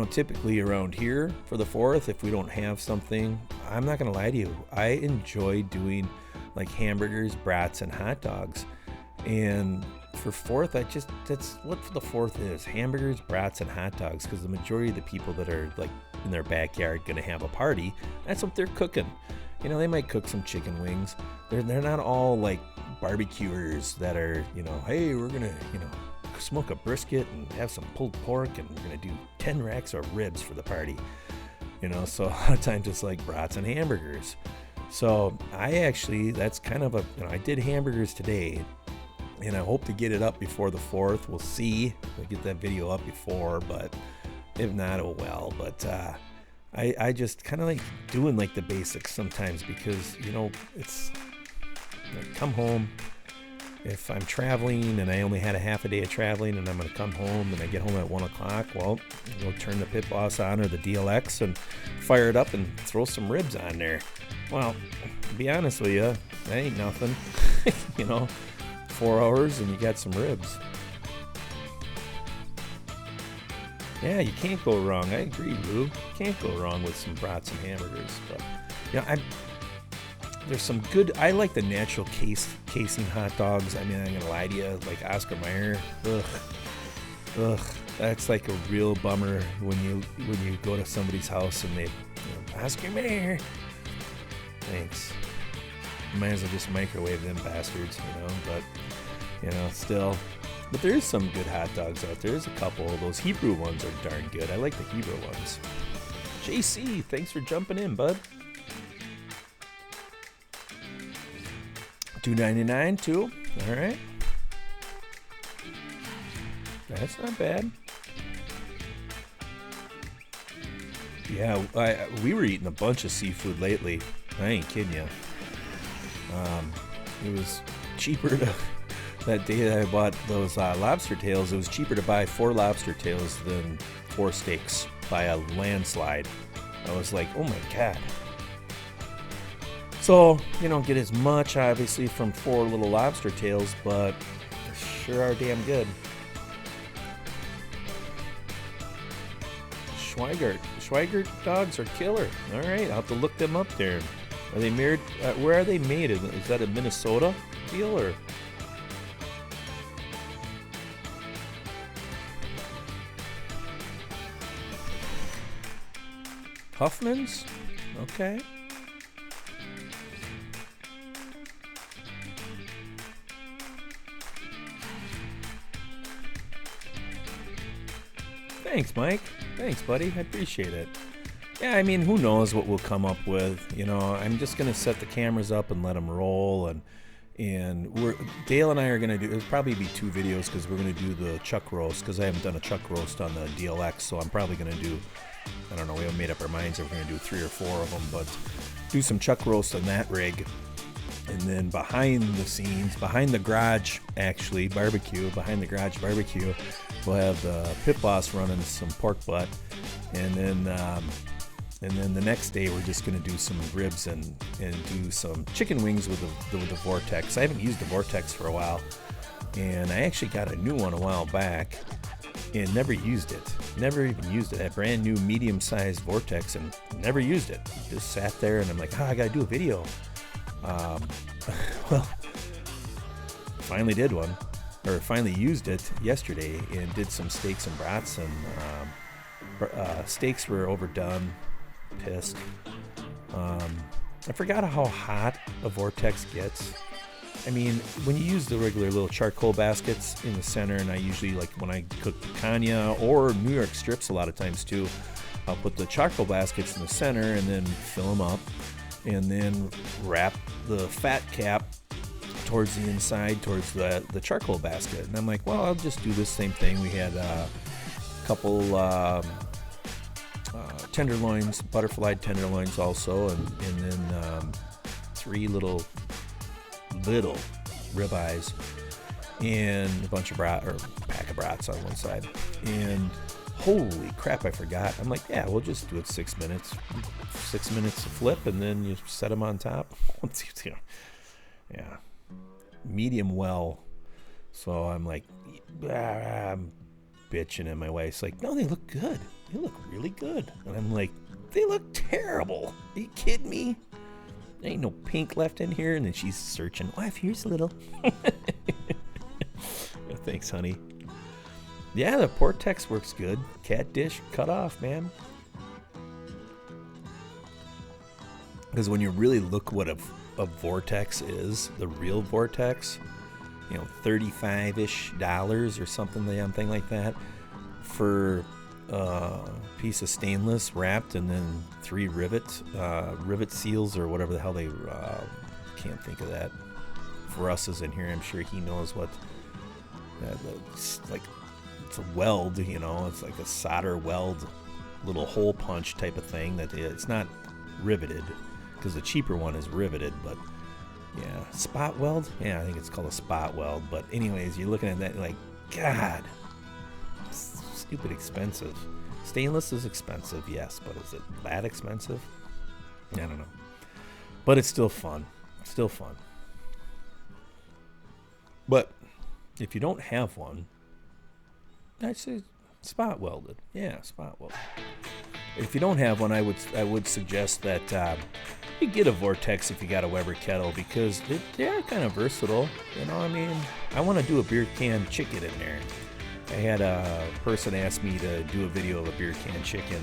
Typically around here for the 4th, if we don't have something, I'm not going to lie to you, I enjoy doing like hamburgers, brats, and hot dogs. And for 4th, that's what the 4th is. Hamburgers, brats, and hot dogs. Because the majority of the people that are like in their backyard going to have a party, that's what they're cooking. They might cook some chicken wings. They're not all like barbecuers that are, hey, we're going to, smoke a brisket and have some pulled pork and we're going to do 10 racks of ribs for the party. So a lot of times it's like brats and hamburgers. So that's kind of I did hamburgers today. And I hope to get it up before the 4th. We'll see. We'll get that video up before, but if not, oh well. But I just kind of like doing like the basics sometimes because, it's like come home. If I'm traveling and I only had a half a day of traveling and I'm going to come home and I get home at 1 o'clock, well, go turn the Pit Boss on or the DLX and fire it up and throw some ribs on there. Well, to be honest with you, that ain't nothing. 4 hours and you got some ribs. Yeah, you can't go wrong. I agree, Lou. Can't go wrong with some brats and hamburgers. But there's some good. I like the natural casing hot dogs. I mean, I'm gonna lie to you, like Oscar Mayer. Ugh. That's like a real bummer when you go to somebody's house and they Oscar Mayer. Thanks. Might as well just microwave them bastards, but still. But there is some good hot dogs out there. There's a couple. Those Hebrew ones are darn good. I like the Hebrew ones. JC, thanks for jumping in, bud. $2.99 too. All right. That's not bad. Yeah, we were eating a bunch of seafood lately. I ain't kidding you. It was cheaper that day that I bought those lobster tails. It was cheaper to buy 4 lobster tails than 4 steaks by a landslide. I was like, oh my God. So, you don't get as much, obviously, from 4 little lobster tails, but they sure are damn good. Schweigert dogs are killer. All right, I'll have to look them up there. Are they made? Where are they made? Is that a Minnesota deal or? Huffman's? Okay. Thanks, Mike. Thanks, buddy. I appreciate it. Yeah, I mean, who knows what we'll come up with. You know, I'm just going to set the cameras up and let them roll. And Dale and I are going to do, there'll probably be 2 videos because we're going to do the chuck roast because I haven't done a chuck roast on the DLX. So I'm probably going to do, I don't know, we haven't made up our minds if we're going to do 3 or 4 of them, but do some chuck roast on that rig. And then behind the scenes, behind the garage, actually, behind the garage barbecue, we'll have the pit boss running some pork butt. And then the next day, we're just going to do some ribs and do some chicken wings with the Vortex. I haven't used the Vortex for a while, and I actually got a new one a while back and never used it. Never even used it. A brand new medium-sized Vortex and never used it. Just sat there, and I'm like, I got to do a video. Well, finally did one, or finally used it yesterday and did some steaks and brats, and steaks were overdone. Pissed. I forgot how hot a Vortex gets. I mean, when you use the regular little charcoal baskets in the center, and I usually, like when I cook picanha or New York strips a lot of times too, I'll put the charcoal baskets in the center and then fill them up, and then wrap the fat cap towards the inside, towards the charcoal basket. And I'm like, well, I'll just do this same thing. We had a couple tenderloins, butterfly tenderloins also, and then 3 little ribeyes and a bunch of pack of brats on one side. And holy crap, I forgot. I'm like, yeah, we'll just do it 6 minutes. 6 minutes to flip, and then you set them on top. Yeah, medium well. So I'm like, I'm bitching, and my wife's like, no, they look good. They look really good. And I'm like, they look terrible. Are you kidding me? There ain't no pink left in here. And then she's searching. Wife, here's a little. Thanks, honey. Yeah, the Vortex works good. Cat dish cut off, man. Because when you really look what a Vortex is, the real Vortex, you know, $35-ish or something like that, for a piece of stainless wrapped, and then 3 rivet seals or whatever the hell they can't think of that. For us is in here, I'm sure he knows what it's like. It's a weld, you know, it's like a solder weld, little hole punch type of thing. That it's not riveted, because the cheaper one is riveted, but yeah, spot weld. Yeah, I think it's called a spot weld. But anyways, you're looking at that like, God, stupid expensive. Stainless is expensive, yes, but is it that expensive? I don't know. But it's still fun. Still fun. But if you don't have one, I'd say spot welded. Yeah, spot welded. If you don't have one, I would suggest that you get a Vortex if you got a Weber kettle, because they are kind of versatile. You know, I mean, I want to do a beer can chicken in there. I had a person ask me to do a video of a beer can chicken.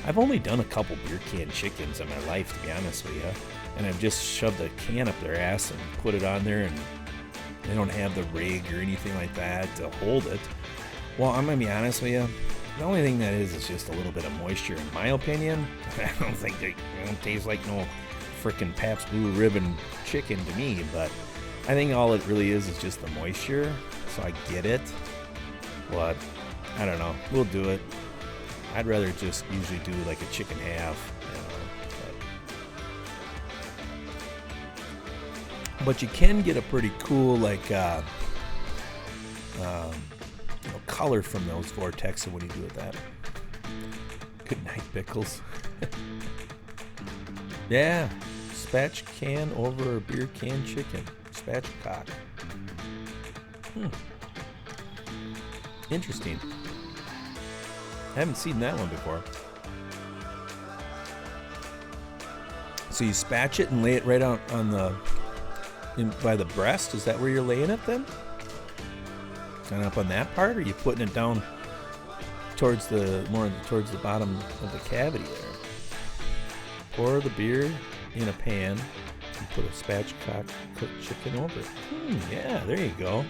I've only done a couple beer can chickens in my life, to be honest with you. And I've just shoved a can up their ass and put it on there, and they don't have the rig or anything like that to hold it. Well, I'm going to be honest with you. The only thing that is just a little bit of moisture, in my opinion. I don't think they don't taste like no frickin' Pabst Blue Ribbon chicken to me, but I think all it really is just the moisture. So I get it, but I don't know. We'll do it. I'd rather just usually do like a chicken half, you know. But you can get a pretty cool color from those Vortex when you do it that. Good night, Pickles. Yeah, spatch can over a beer can chicken. Spatchcock. Interesting. I haven't seen that one before. So you spatch it and lay it right out on by the breast? Is that where you're laying it then? Kind of up on that part, or are you putting it down towards the bottom of the cavity there? Pour the beer in a pan and put a spatchcock cooked chicken over it. Yeah, there you go.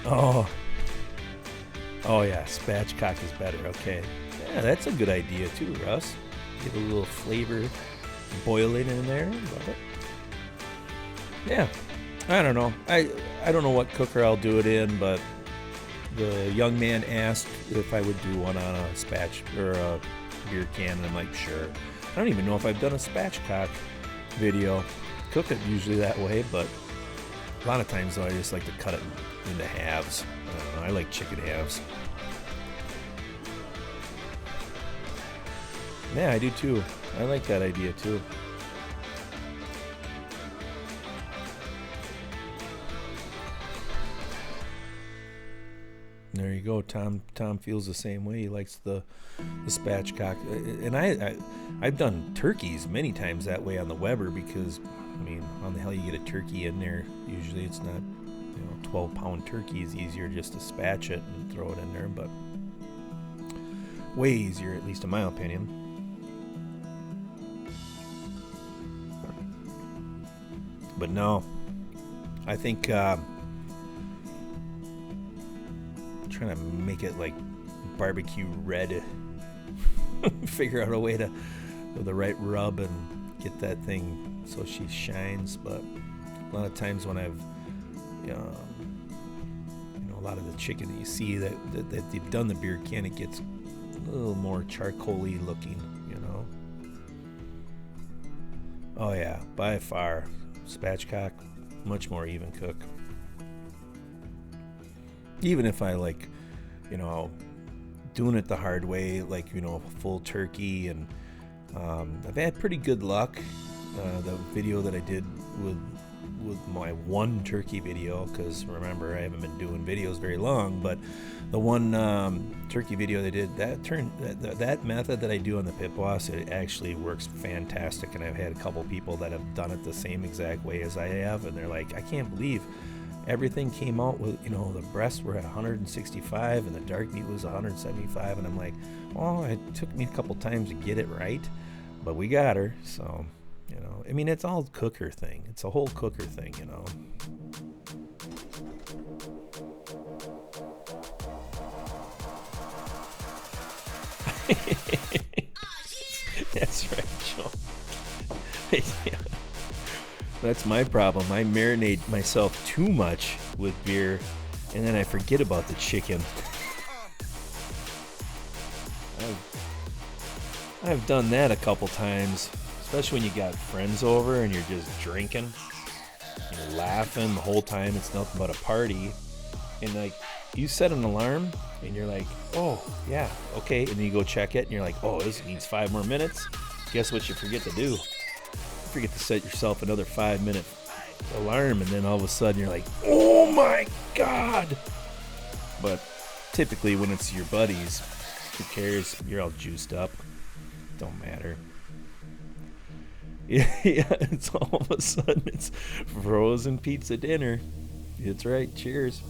Oh yeah, spatchcock is better. Okay. Yeah, that's a good idea too, Russ. Get a little flavor, boil it in there. Love it. Yeah, I don't know. I don't know what cooker I'll do it in, but the young man asked if I would do one on a spatch or a beer can, and I'm like, sure. I don't even know if I've done a spatchcock video. Cook it usually that way, but a lot of times though, I just like to cut it into halves. I don't know. I like chicken halves. Yeah, I do too. I like that idea too. There you go. Tom feels the same way. He likes the spatchcock, and I've done turkeys many times that way on the Weber because, I mean, how the hell you get a turkey in there? Usually it's not, 12-pound turkey is easier just to spatch it and throw it in there, but way easier, at least in my opinion. But no, I think trying to make it like barbecue red. Figure out a way to, with the right rub, and get that thing so she shines. But a lot of times when I've, a lot of the chicken that you see that they've done the beer can, it gets a little more charcoal-y looking, Oh yeah, by far, spatchcock, much more even cook. Even if I like, doing it the hard way, like, full turkey, and I've had pretty good luck. The video that I did with my one turkey video, because remember, I haven't been doing videos very long, but the one turkey video they did, that method that I do on the pit boss, it actually works fantastic. And I've had a couple people that have done it the same exact way as I have, and they're like, I can't believe everything came out with, the breasts were at 165 and the dark meat was 175, and I'm like, well, it took me a couple times to get it right, but we got her. So, I mean, it's all cooker thing. It's a whole cooker thing, That's right, Joe. Yeah. That's my problem. I marinate myself too much with beer, and then I forget about the chicken. I've done that a couple times, especially when you got friends over and you're just drinking, you're laughing the whole time. It's nothing but a party, and like you set an alarm, and you're like, oh yeah, okay, and then you go check it, and you're like, oh, this needs 5 more minutes. Guess what you forget to do? Forget to set yourself another 5-minute alarm, and then all of a sudden you're like, oh my god. But typically when it's your buddies, who cares? You're all juiced up, don't matter. Yeah, it's all of a sudden it's frozen pizza dinner. It's right. Cheers.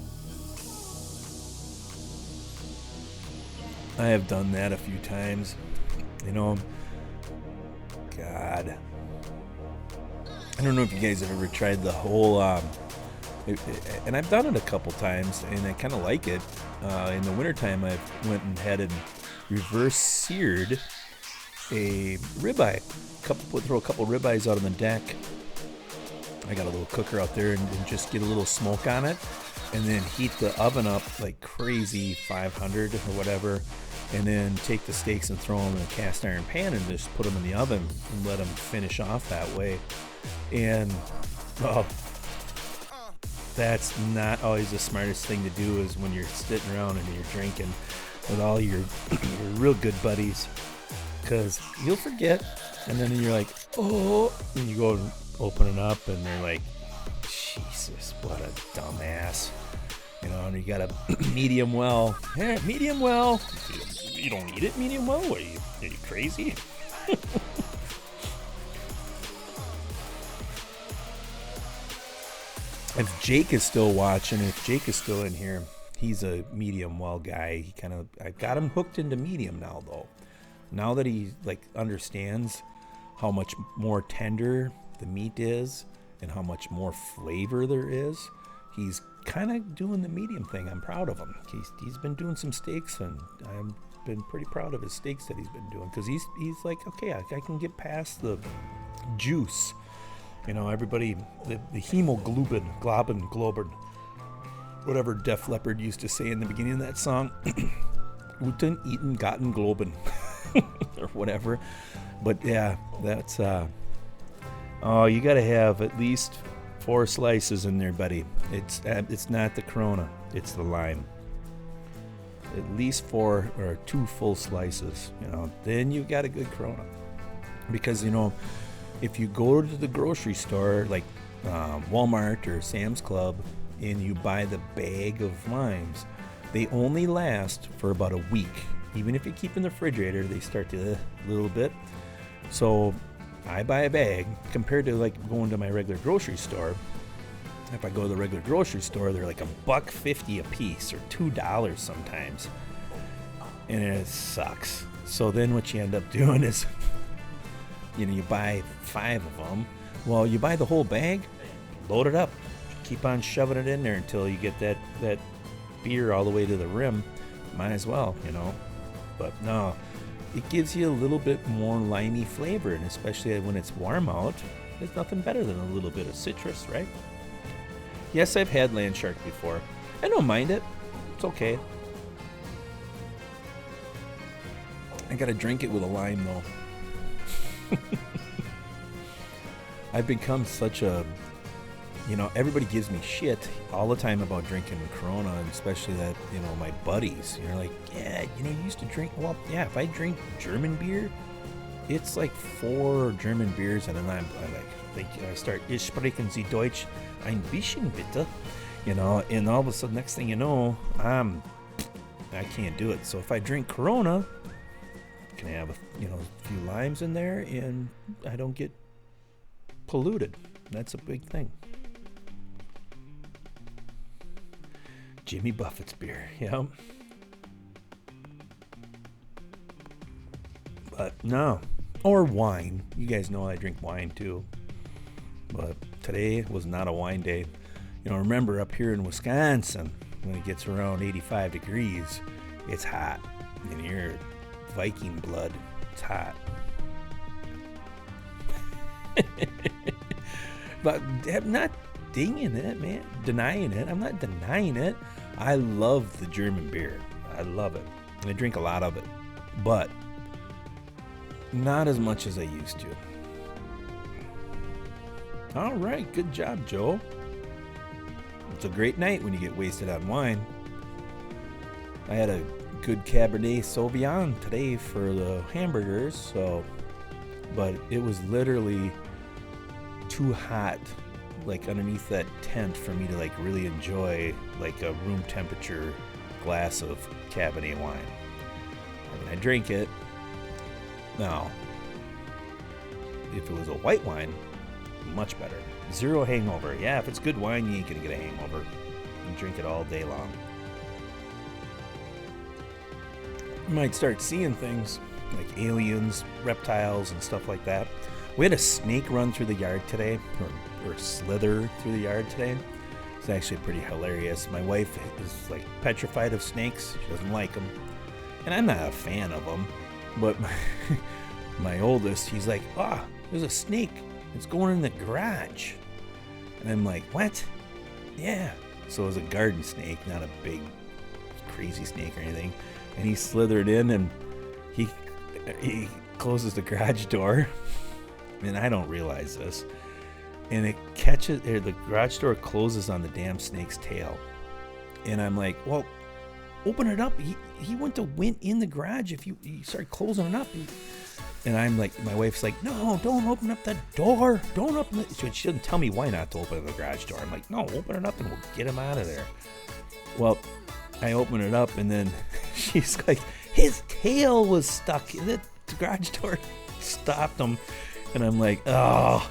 I have done that a few times, God, I don't know if you guys have ever tried the whole, and I've done it a couple times, and I kind of like it. In the wintertime, I went and had and reverse seared a ribeye. Throw a couple ribeyes out on the deck. I got a little cooker out there, and just get a little smoke on it, and then heat the oven up like crazy, 500 or whatever, and then take the steaks and throw them in a cast iron pan and just put them in the oven and let them finish off that way. And that's not always the smartest thing to do, is when you're sitting around and you're drinking with all your real good buddies, because you'll forget, and then you're like, oh, and you go and open it up, and they're like, Jesus, what a dumbass. And you got a medium well. Hey, medium well. You don't eat it medium well? What are you crazy? If Jake is still watching, if Jake is still in here, he's a medium well guy. I got him hooked into medium now, though. Now that he understands how much more tender the meat is and how much more flavor there is, he's kind of doing the medium thing. I'm proud of him. He's been doing some steaks, and been pretty proud of his steaks that he's been doing, because he's like, okay, I can get past the juice. You know, everybody, the hemoglobin, whatever Def Leppard used to say in the beginning of that song, Uten, Eaten, Gotten, Globen, or whatever. But yeah, that's, oh, you got to have at least 4 slices in there, buddy. It's not the Corona, it's the lime. At least 4 or 2 full slices, you know, then you've got a good Corona. Because, you know, if you go to the grocery store, like Walmart or Sam's Club, and you buy the bag of limes, they only last for about a week. Even if you keep in the refrigerator, they start to a little bit. So I buy a bag compared to like going to my regular grocery store. If I go to the regular grocery store, they're like $1.50 a piece or $2 sometimes, and it sucks. So then what you end up doing is, you know, you buy 5 of them. Well, you buy the whole bag, load it up, keep on shoving it in there until you get that beer all the way to the rim. Might as well, you know. But no, it gives you a little bit more limey flavor, and especially when it's warm out, there's nothing better than a little bit of citrus, right? Yes, I've had land shark before. I don't mind it. It's okay. I gotta drink it with a lime though. I've become such a, you know, everybody gives me shit all the time about drinking Corona, and especially that, you know, my buddies, you're like, yeah, you know, you used to drink, well, yeah, if I drink German beer, it's like 4 German beers, and then I start, ich sprechen Sie Deutsch, ein bisschen bitte, you know, and all of a sudden, next thing you know, I can't do it. So if I drink Corona, I can have a few limes in there, and I don't get polluted. That's a big thing. Jimmy Buffett's beer, yeah. But no, or wine. You guys know I drink wine too. But today was not a wine day. You know, remember up here in Wisconsin, when it gets around 85 degrees, it's hot. And you're Viking blood, it's hot. But I'm not dinging it, man. Denying it. I'm not denying it. I love the German beer. I love it. I drink a lot of it. But not as much as I used to. All right. Good job, Joe. It's a great night when you get wasted on wine. I had a good Cabernet Sauvignon today for the hamburgers, so, but it was literally too hot, like underneath that tent, for me to like really enjoy like a room temperature glass of Cabernet wine. I mean, I drink it. Now, if it was a white wine, much better. Zero hangover. Yeah, if it's good wine, you ain't gonna get a hangover. You drink it all day long. You might start seeing things like aliens, reptiles, and stuff like that. We had a snake run through the yard today, or slither through the yard today. It's actually pretty hilarious. My wife is like petrified of snakes. She doesn't like them. And I'm not a fan of them. But my oldest, he's like, there's a snake. It's going in the garage. And I'm like, what? Yeah. So it was a garden snake, not a big, crazy snake or anything. And he slithered in, and he closes the garage door. And I don't realize this. And it catches, the garage door closes on the damn snake's tail. And I'm like, well, open it up. He went in the garage if you start closing it up. And I'm like, my wife's like, no, don't open up the door. Don't open it. So she doesn't tell me why not to open the garage door. I'm like, no, open it up and we'll get him out of there. Well, I open it up, and then she's like, his tail was stuck. The garage door stopped him. And I'm like, oh.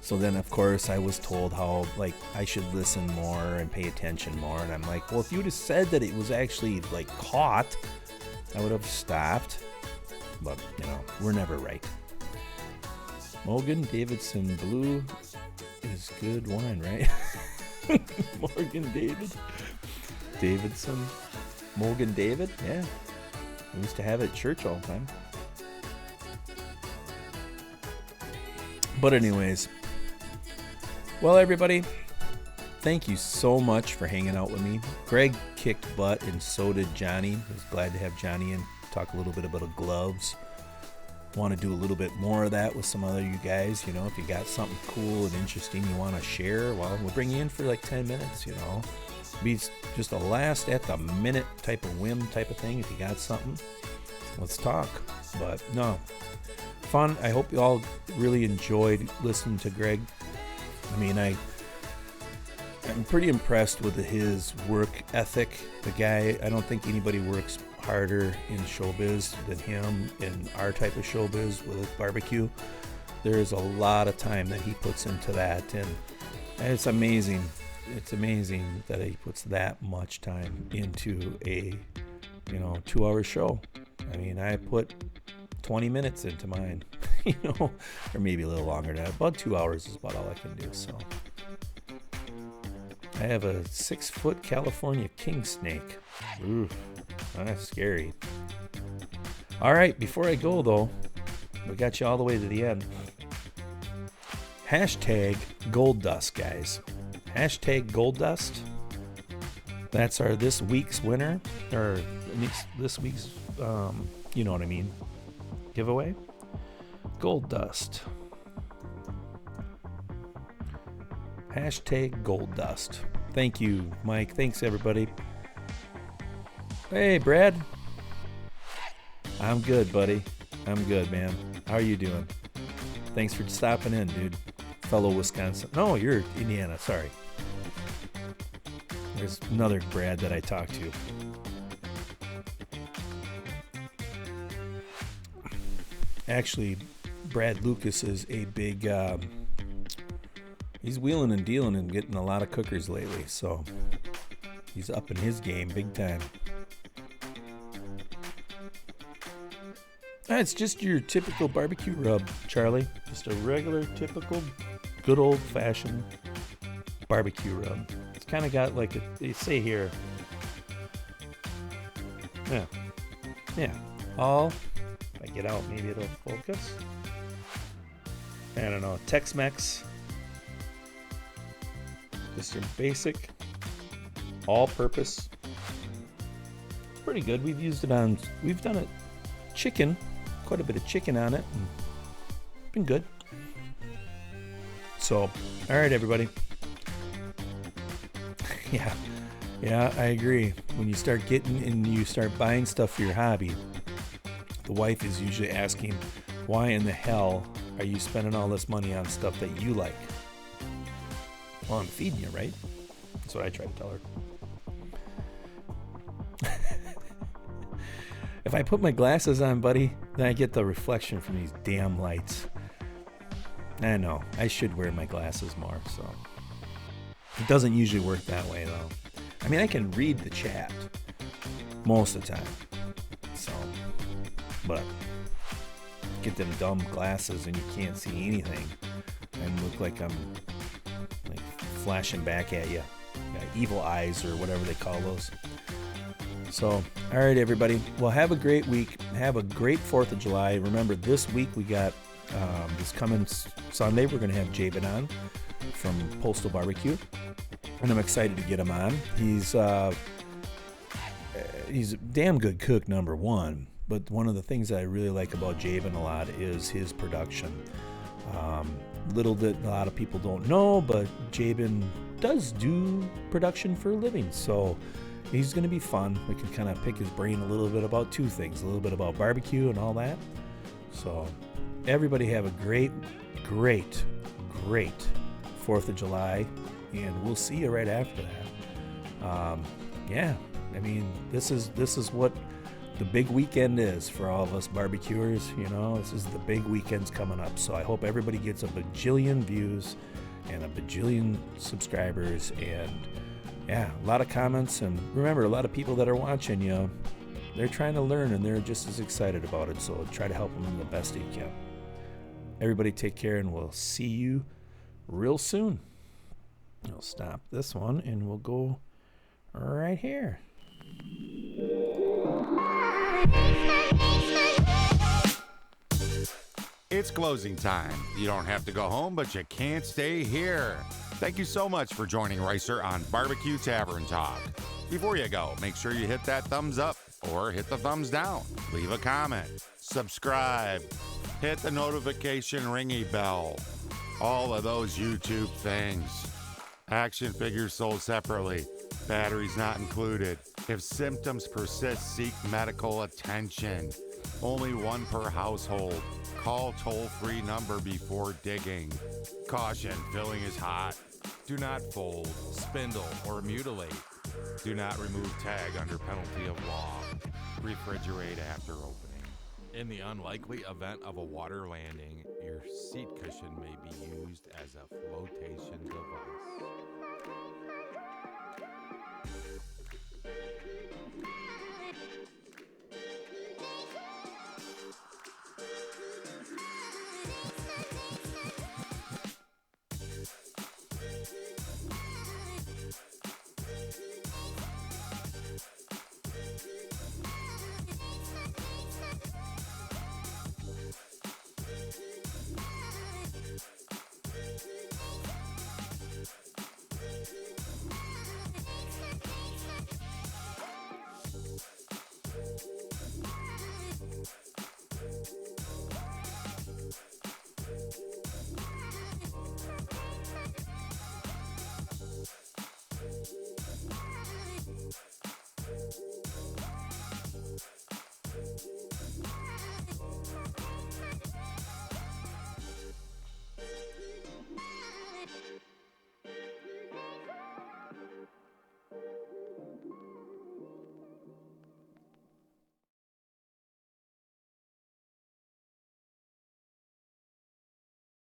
So then, of course, I was told how, like, I should listen more and pay attention more. And I'm like, well, if you would have said that it was actually, like, caught, I would have stopped. But, you know, we're never right. Morgan Davidson Blue is good wine, right? Morgan Davidson. Morgan David? Yeah. We used to have it at church all the time. But anyways, well, everybody, thank you so much for hanging out with me. Greg kicked butt, and so did Johnny. I was glad to have Johnny in, talk a little bit about gloves. Want to do a little bit more of that with some other you guys. You know, if you got something cool and interesting you want to share, well, we'll bring you in for like 10 minutes, you know. Be just a last at the minute type of whim type of thing. If you got something, let's talk. But no, fun. I hope you all really enjoyed listening to Greg. I mean, I'm pretty impressed with his work ethic. The guy, I don't think anybody works harder in showbiz than him in our type of showbiz with barbecue. There's a lot of time that he puts into that, and it's amazing. It's amazing that he puts that much time into a 2-hour show. I mean, I put 20 minutes into mine, or maybe a little longer than that. About 2 hours is about all I can do. So I have a 6-foot California king snake. Ooh, that's scary. All right, before I go though, we got you all the way to the end. Hashtag Gold Dust, guys. Hashtag Gold Dust. That's our this week's winner, or this week's, you know what I mean, giveaway. Gold Dust. Hashtag Gold Dust. Thank you, Mike. Thanks, everybody. Hey, Brad. I'm good, buddy. I'm good, man. How are you doing? Thanks for stopping in, dude. Fellow Wisconsin. No, you're Indiana. Sorry. There's another Brad that I talked to. Actually, Brad Lucas is a big, he's wheeling and dealing and getting a lot of cookers lately, so he's up in his game big time. It's just your typical barbecue rub, Charlie. Just a regular, typical, good old-fashioned barbecue rub. It's kind of got like they say here. Yeah. All, if I get out, maybe it'll focus. I don't know, Tex-Mex. Just your basic, all-purpose. It's pretty good. We've done it chicken, quite a bit of chicken on it, and been good. So, all right, everybody. Yeah, I agree. When you start getting and you start buying stuff for your hobby, the wife is usually asking, why in the hell are you spending all this money on stuff that you like? Well, I'm feeding you, right? That's what I try to tell her. If I put my glasses on, buddy, then I get the reflection from these damn lights. I know, I should wear my glasses more, so. It doesn't usually work that way, though. I mean, I can read the chat most of the time, so. But get them dumb glasses and you can't see anything and look like I'm like flashing back at you. Evil eyes or whatever they call those. So, all right, everybody. Well, have a great week. Have a great 4th of July. Remember, this week we got this coming Sunday, we're going to have Jabin on from Postal Barbecue. And I'm excited to get him on. He's a damn good cook, number one. But one of the things that I really like about Jabin a lot is his production. Little that a lot of people don't know, but Jabin does do production for a living. So he's going to be fun. We can kind of pick his brain a little bit about two things, a little bit about barbecue and all that. So everybody have a great 4th of July, and we'll see you right after that. I mean, this is what the big weekend is for all of us barbecuers. You know, this is the big weekend's coming up. So I hope everybody gets a bajillion views and a bajillion subscribers, and a lot of comments. And remember, a lot of people that are watching, you know, they're trying to learn and they're just as excited about it. So try to help them the best you can. Everybody take care, and we'll see you real soon. I'll stop this one and we'll go right here. It's closing time. You don't have to go home, but you can't stay here. Thank you so much for joining Ricer on BBQ Tavern Talk. Before you go, make sure you hit that thumbs up or hit the thumbs down. Leave a comment. Subscribe. Hit the notification ringy bell. All of those YouTube things. Action figures sold separately. Batteries not included. If symptoms persist, seek medical attention. Only one per household. Call toll-free number before digging. Caution, filling is hot. Do not fold, spindle, or mutilate. Do not remove tag under penalty of law. Refrigerate after opening. In the unlikely event of a water landing, your seat cushion may be used as a flotation device.